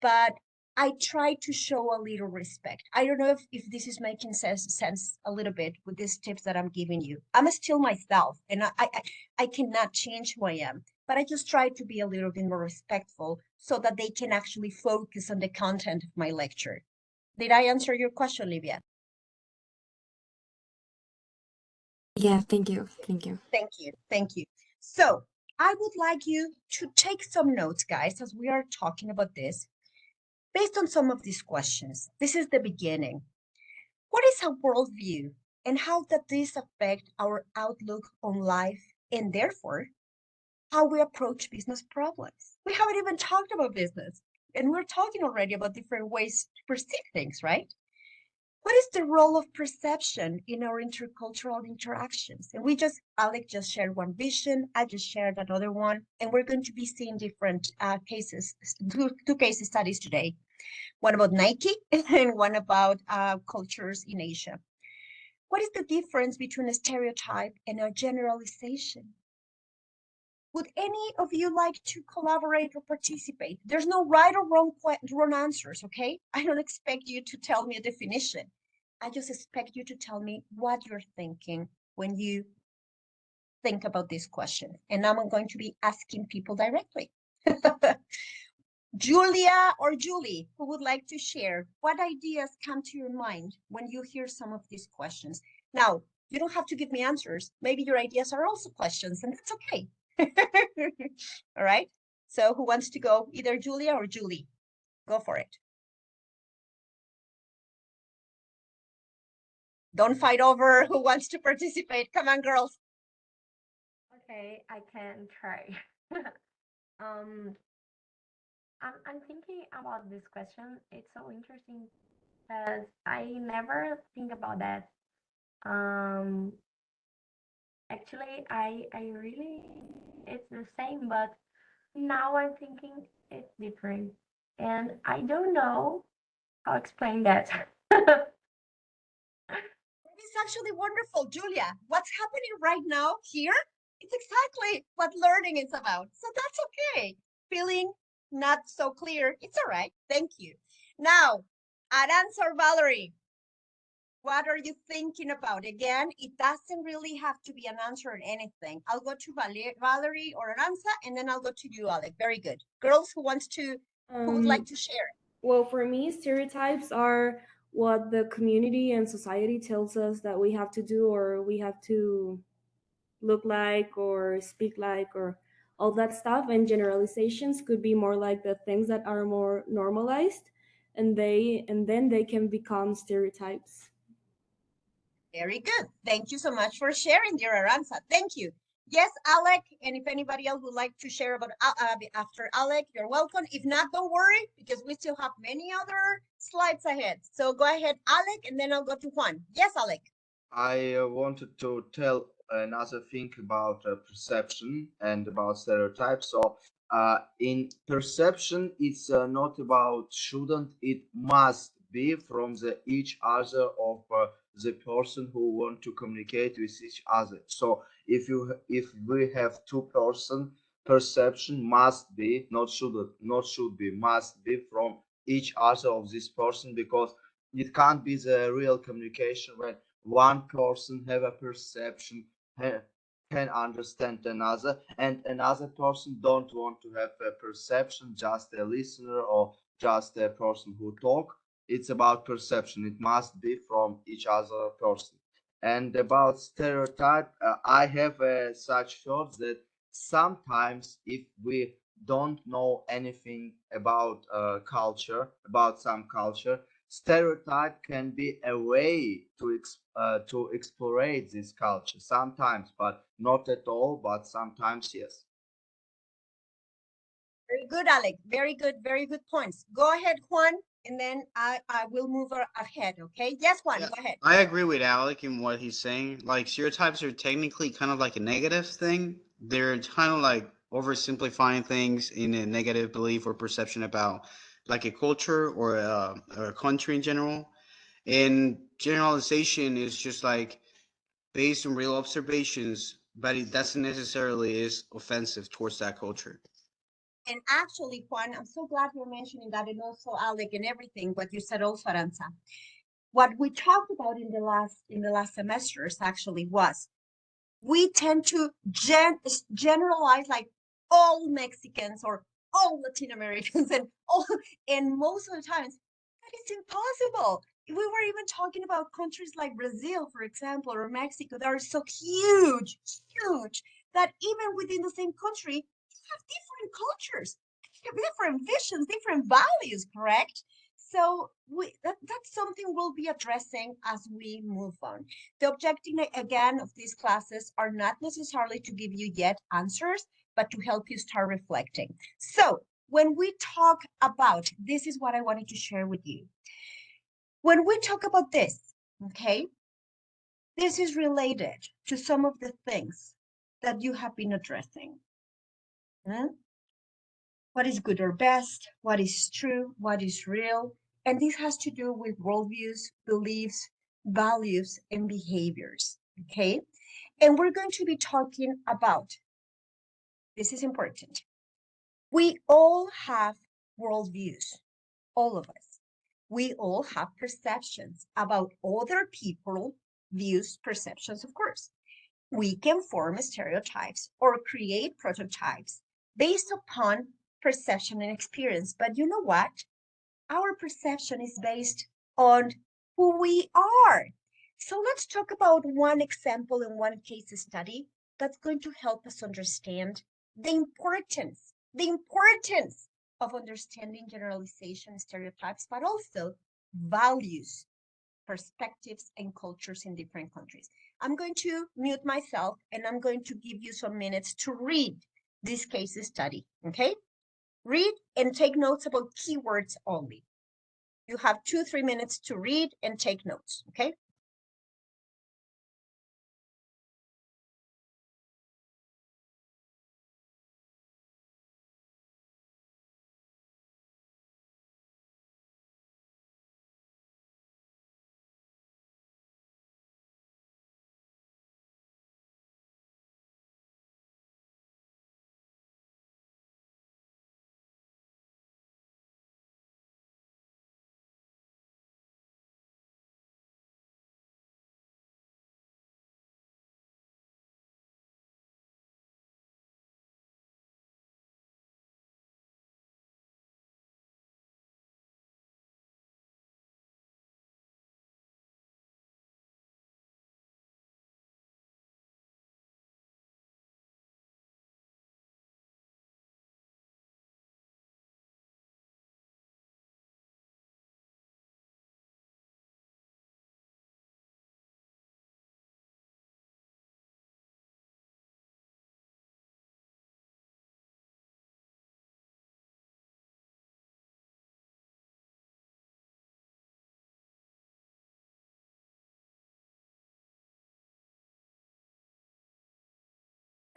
Speaker 1: but I try to show a little respect. I don't know if this is making sense a little bit with these tips that I'm giving you. I'm still myself and I cannot change who I am, but I just try to be a little bit more respectful so that they can actually focus on the content of my lecture. Did I answer your question, Livia?
Speaker 5: Yeah, thank you. Thank you.
Speaker 1: Thank you. Thank you. So I would like you to take some notes, guys, as we are talking about this. Based on some of these questions, this is the beginning. What is a worldview and how does this affect our outlook on life and therefore how we approach business problems? We haven't even talked about business and we're talking already about different ways to perceive things, right? What is the role of perception in our intercultural interactions? And Alec just shared one vision, I just shared another one, and we're going to be seeing different cases, two case studies today. One about Nike and one about cultures in Asia. What is the difference between a stereotype and a generalization? Would any of you like to collaborate or participate? There's no right or wrong answers, okay? I don't expect you to tell me a definition. I just expect you to tell me what you're thinking when you think about this question. And I'm going to be asking people directly. Julia or Julie, who would like to share what ideas come to your mind when you hear some of these questions? Now, you don't have to give me answers. Maybe your ideas are also questions, and that's okay. All right. So who wants to go? Either Julia or Julie. Go for it. Don't fight over who wants to participate. Come on, girls.
Speaker 6: Okay, I can try. um, I'm thinking about this question. It's so interesting because I never think about that. Um, Actually, I really it's the same, but now I'm thinking it's different, and I don't know how to explain that.
Speaker 1: It's actually wonderful, Julia. What's happening right now here? It's exactly what learning is about. So that's okay. Feeling not so clear. It's all right. Thank you. Now, Aranza or Valerie, what are you thinking about? Again, it doesn't really have to be an answer or anything. I'll go to Valerie or Aranza, and then I'll go to you, Alec. Very good. Girls, who would like to share?
Speaker 3: Well, for me, stereotypes are what the community and society tells us that we have to do or we have to look like or speak like or all that stuff, and generalizations could be more like the things that are more normalized, and then they can become stereotypes.
Speaker 1: Very good. Thank you so much for sharing, dear Aranza. Thank you. Yes, Alec, and if anybody else would like to share about after Alec, you're welcome. If not, don't worry, because we still have many other slides ahead. So go ahead, Alec, and then I'll go to Juan. Yes, Alec.
Speaker 2: I wanted to tell another thing about perception and about stereotypes. So, in perception, it's not about shouldn't, it must be from the each other of the person who want to communicate with each other. So, if we have two-person, perception must be not should be must be from each other of this person, because it can't be the real communication when one person have a perception, can understand another, and another person don't want to have a perception, just a listener or just a person who talk. It's about perception, it must be from each other person. And about stereotype, I have such thoughts that sometimes if we don't know anything about culture, about some culture, stereotype can be a way to explore this culture sometimes, but not at all, but sometimes yes.
Speaker 1: Very good, Alec. Very good points. Go ahead, Juan, and then I will move ahead, okay? Yes, Juan,
Speaker 7: Yeah,
Speaker 1: go ahead.
Speaker 7: I agree with Alec in what he's saying. Like stereotypes are technically kind of like a negative thing. They're kind of like oversimplifying things in a negative belief or perception about like a culture or a country in general. And generalization is just like based on real observations, but it doesn't necessarily is offensive towards that culture.
Speaker 1: And actually, Juan, I'm so glad you're mentioning that, and also Alec and everything, what you said also, Aranza. What we talked about in the last semesters actually was we tend to generalize like all Mexicans or all Latin Americans and most of the times that is impossible. We were even talking about countries like Brazil, for example, or Mexico that are so huge that even within the same country, you have different cultures, different visions, different values, correct? So that's something we'll be addressing as we move on. The objective, again, of these classes are not necessarily to give you yet answers, but to help you start reflecting. So when we talk about, this is what I wanted to share with you. When we talk about this, okay, this is related to some of the things that you have been addressing. What is good or best, what is true, what is real. And this has to do with worldviews, beliefs, values, and behaviors, okay? And we're going to be talking about, this is important. We all have worldviews, all of us. We all have perceptions about other people, views, perceptions, of course. We can form stereotypes or create prototypes based upon perception and experience. But you know what? Our perception is based on who we are. So let's talk about one example and one case study that's going to help us understand the importance of understanding generalization stereotypes, but also values, perspectives, and cultures in different countries. I'm going to mute myself and I'm going to give you some minutes to read this case study, okay? Read and take notes about keywords only. You have 2-3 minutes to read and take notes, okay?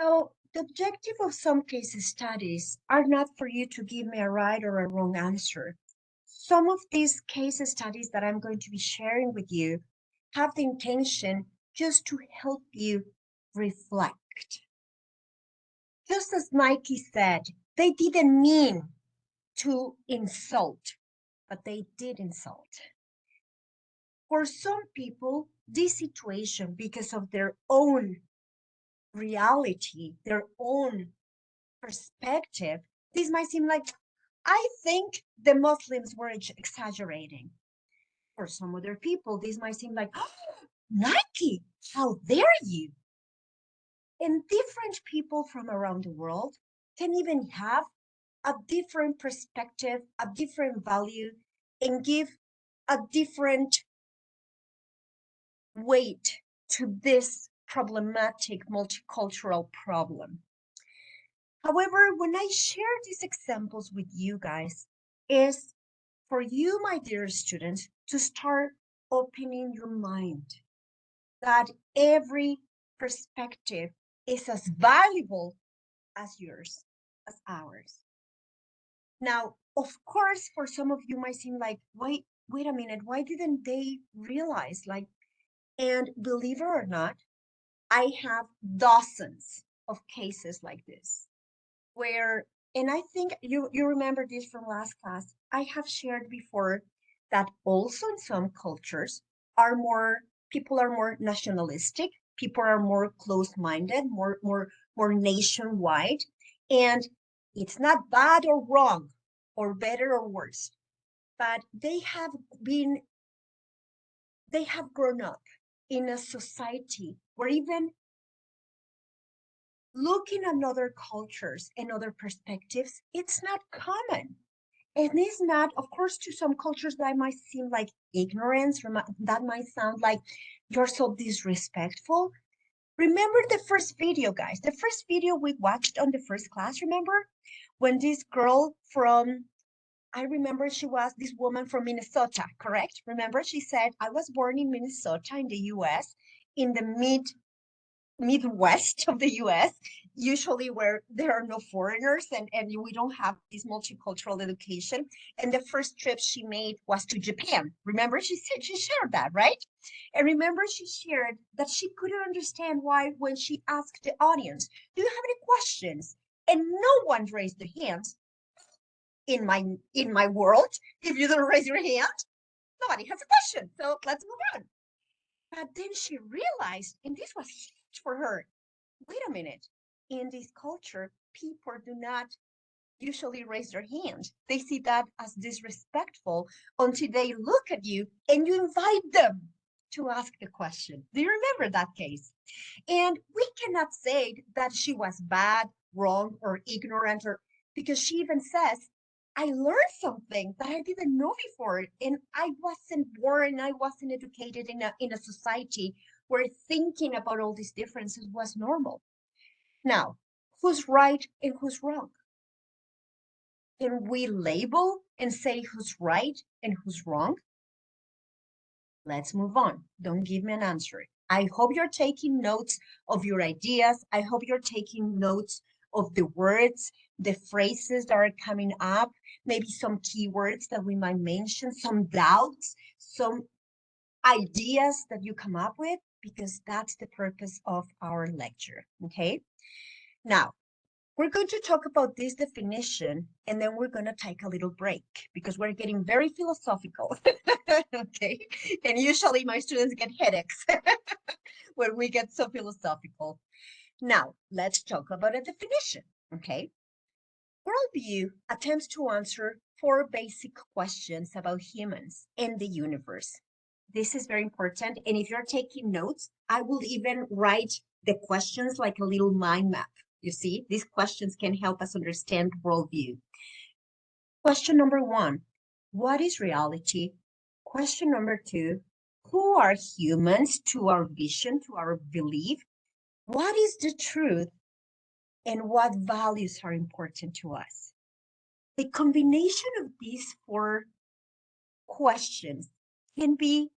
Speaker 1: So the objective of some case studies are not for you to give me a right or a wrong answer. Some of these case studies that I'm going to be sharing with you have the intention just to help you reflect. Just as Nike said, they didn't mean to insult, but they did insult. For some people, this situation, because of their own reality, their own perspective, this might seem like, I think the Muslims were exaggerating. For some other people, this might seem like, oh, Nike, how dare you? And different people from around the world can even have a different perspective, a different value, and give a different weight to this problematic multicultural problem. However, when I share these examples with you guys, is for you, my dear students, to start opening your mind that every perspective is as valuable as yours, as ours. Now, of course, for some of you might seem like, wait a minute, why didn't they realize? Like, and believe it or not, I have dozens of cases like this where, and I think you remember this from last class, I have shared before that also in some cultures people are more nationalistic, people are more close-minded, more nationwide, and it's not bad or wrong or better or worse, but they have grown up in a society where even looking at other cultures and other perspectives, it's not common. And it's not, of course, to some cultures that might seem like ignorance, that might sound like you're so disrespectful. Remember the first video, guys, the first video we watched on the first class, remember? When this girl from, I remember she was this woman from Minnesota, correct? Remember, she said, I was born in Minnesota in the US in the Midwest of the US, usually where there are no foreigners and we don't have this multicultural education. And the first trip she made was to Japan. Remember, she said she shared that, right? And remember, she shared that she couldn't understand why when she asked the audience, do you have any questions? And no one raised their hands. In my world, if you don't raise your hand, nobody has a question. So let's move on. But then she realized, and this was huge for her, wait a minute, in this culture, people do not usually raise their hand. They see that as disrespectful until they look at you and you invite them to ask the question. Do you remember that case? And we cannot say that she was bad, wrong, or ignorant, or because she even says, I learned something that I didn't know before, and I wasn't born, I wasn't educated in a society where thinking about all these differences was normal. Now, who's right and who's wrong? Can we label and say who's right and who's wrong? Let's move on. Don't give me an answer. I hope you're taking notes of your ideas. I hope you're taking notes of the words, the phrases that are coming up, maybe some keywords that we might mention, some doubts, some ideas that you come up with, because that's the purpose of our lecture, okay? Now, we're going to talk about this definition, and then we're going to take a little break because we're getting very philosophical, okay? And usually my students get headaches when we get so philosophical. Now, let's talk about a definition, okay? Worldview attempts to answer 4 basic questions about humans and the universe. This is very important, and if you're taking notes, I will even write the questions like a little mind map. You see, these questions can help us understand worldview. Question number 1, what is reality? Question number 2, who are humans to our vision, to our belief? What is the truth? And what values are important to us? The combination of these 4 questions can be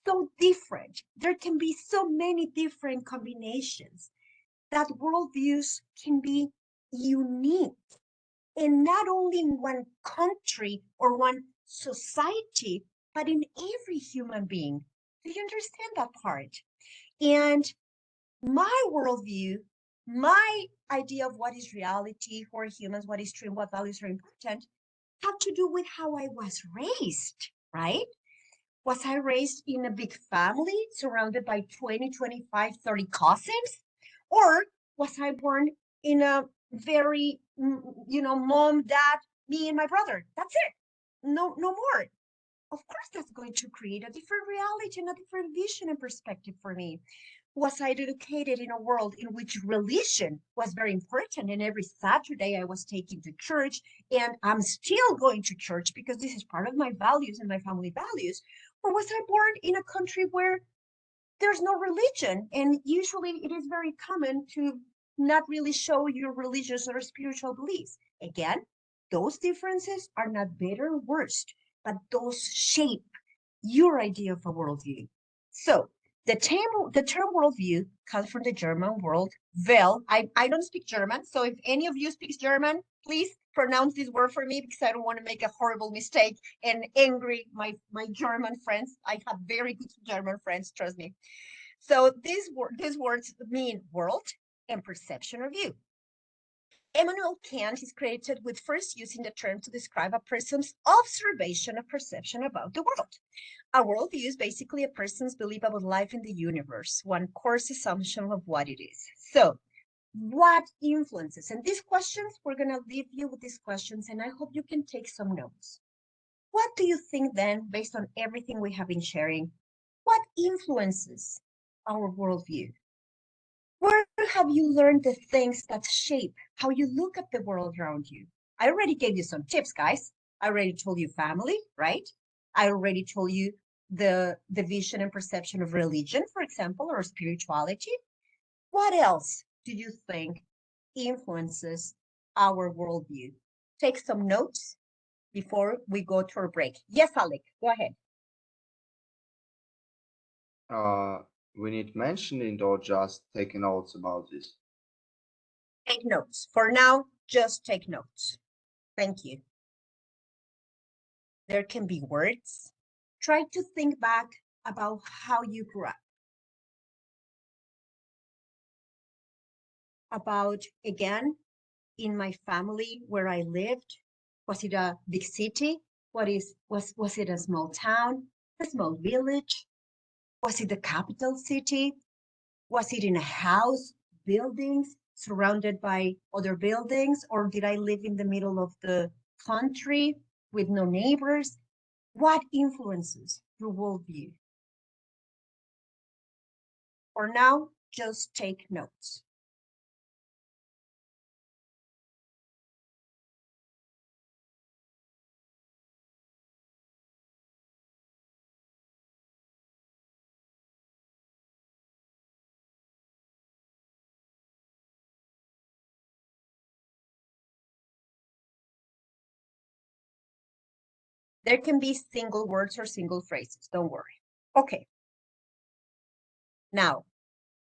Speaker 1: so different. There can be so many different combinations. that worldviews can be unique, and not only in one country or one society, but in every human being. Do you understand that part? And my worldview, my idea of what is reality for humans, what is true, and what values are important, have to do with how I was raised, right? Was I raised in a big family surrounded by 20, 25, 30 cousins? Or was I born in a very, mom, dad, me and my brother? That's it. No, no more. Of course, that's going to create a different reality and a different vision and perspective for me. Was I educated in a world in which religion was very important? And every Saturday I was taken to church, and I'm still going to church because this is part of my values and my family values. Or was I born in a country where there's no religion? And usually it is very common to not really show your religious or spiritual beliefs. Again, those differences are not better or worse, but those shape your idea of a worldview. So the term worldview comes from the German word Welt. I don't speak German, so if any of you speaks German, please pronounce this word for me because I don't want to make a horrible mistake and angry my German friends. I have very good German friends, trust me. So these words mean world and perception or view. Immanuel Kant is credited with first using the term to describe a person's observation or perception about the world. A worldview is basically a person's belief about life in the universe, one course assumption of what it is. So, what influences? And these questions, we're going to leave you with these questions, and I hope you can take some notes. What do you think then, based on everything we have been sharing, what influences our worldview? Where have you learned the things that shape how you look at the world around you? I already gave you some tips, guys. I already told you family, right? I already told you the vision and perception of religion, for example, or spirituality. What else do you think influences our worldview? Take some notes before we go to our break. Yes, Alec, go ahead.
Speaker 2: We need mentioning or just taking notes about this?
Speaker 1: Take notes. For now, just take notes. Thank you. There can be words. Try to think back about how you grew up. About, again, in my family where I lived, was it a big city? Was it a small town, a small village? Was it the capital city? Was it in a house, buildings surrounded by other buildings? Or did I live in the middle of the country with no neighbors? What influences your worldview? For now, just take notes. There can be single words or single phrases, don't worry. Okay. Now,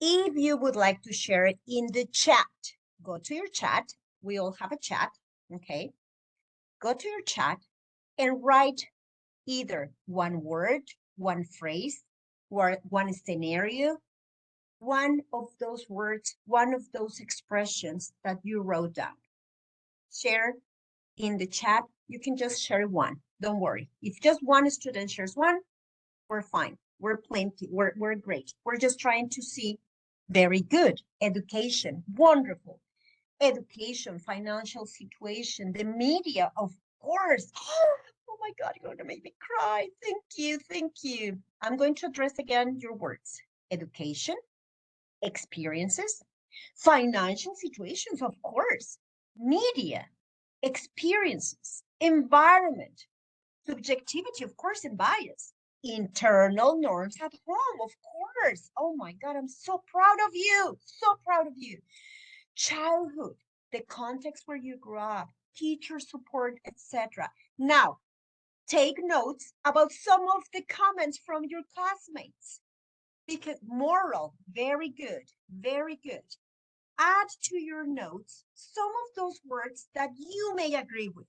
Speaker 1: if you would like to share it in the chat, go to your chat. We all have a chat, okay? Go to your chat and write either one word, one phrase, or one scenario, one of those words, one of those expressions that you wrote down. Share in the chat. You can just share one. Don't worry. If just one student shares one, we're fine. We're plenty. We're great. We're just trying to see very good education. Wonderful. Education, financial situation, the media, of course. Oh my God, you're going to make me cry. Thank you. Thank you. I'm going to address again your words. Education, experiences, financial situations, of course, media, experiences, environment, subjectivity, of course, and bias, internal norms at home, of course. Oh my God, I'm so proud of you. So proud of you. Childhood, the context where you grew up, teacher support, etc. Now, take notes about some of the comments from your classmates. Because moral, very good, very good. add to your notes some of those words that you may agree with.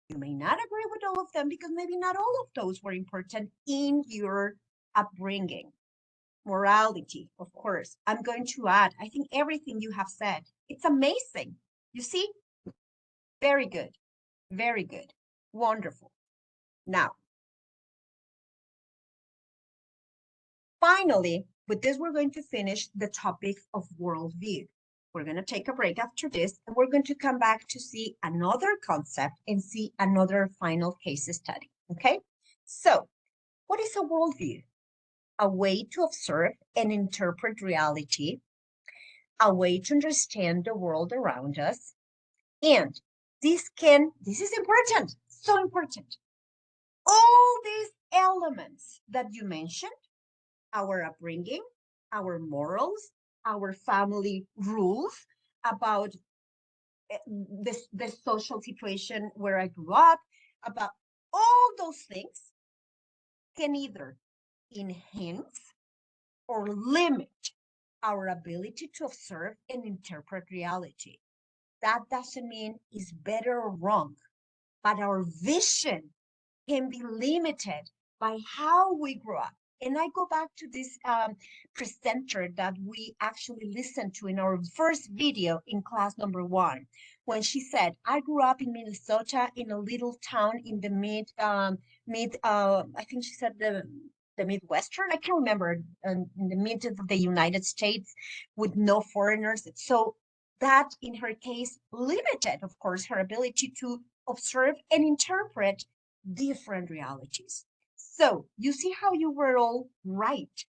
Speaker 1: You may not agree with all of them because maybe not all of those were important in your upbringing. Morality, of course. I'm going to add, I think everything you have said, it's amazing. You see? Very good. Very good. Wonderful. Now, finally, with this, we're going to finish the topic of worldview. We're going to take a break after this, and we're going to come back to see another concept and see another final case study, okay? So, what is a worldview? A way to observe and interpret reality, a way to understand the world around us, and this is important, so important. All these elements that you mentioned, our upbringing, our morals, our family rules about the social situation where I grew up, about all those things can either enhance or limit our ability to observe and interpret reality. That doesn't mean it's better or wrong, but our vision can be limited by how we grew up. And I go back to this presenter that we actually listened to in our first video in class number 1, when she said, I grew up in Minnesota in a little town in the I think she said the Midwestern, I can't remember, in the mid of the United States with no foreigners. So that in her case limited, of course, her ability to observe and interpret different realities. So you see how you were all right.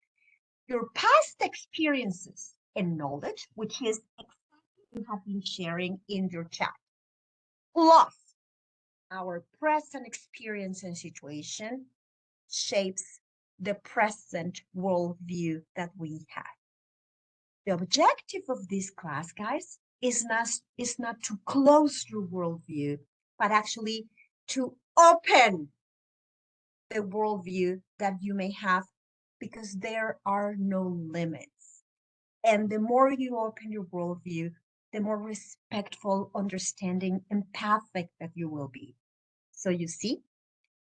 Speaker 1: Your past experiences and knowledge, which is exactly what you have been sharing in your chat, plus our present experience and situation shapes the present worldview that we have. The objective of this class, guys, is not to close your worldview, but actually to open the worldview that you may have, because there are no limits. And the more you open your worldview, the more respectful, understanding, empathic that you will be. So you see,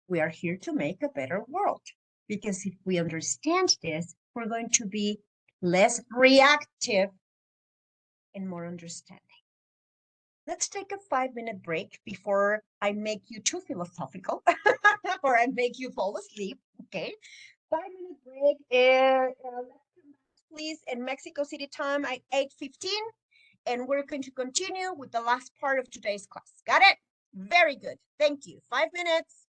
Speaker 1: we are here to make a better world, because if we understand this, we're going to be less reactive and more understanding. Let's take a 5-minute break before I make you too philosophical or I make you fall asleep, okay? 5-minute break, let's come back, please, in Mexico City time at 8:15, and we're going to continue with the last part of today's class. Got it? Very good. Thank you. 5 minutes.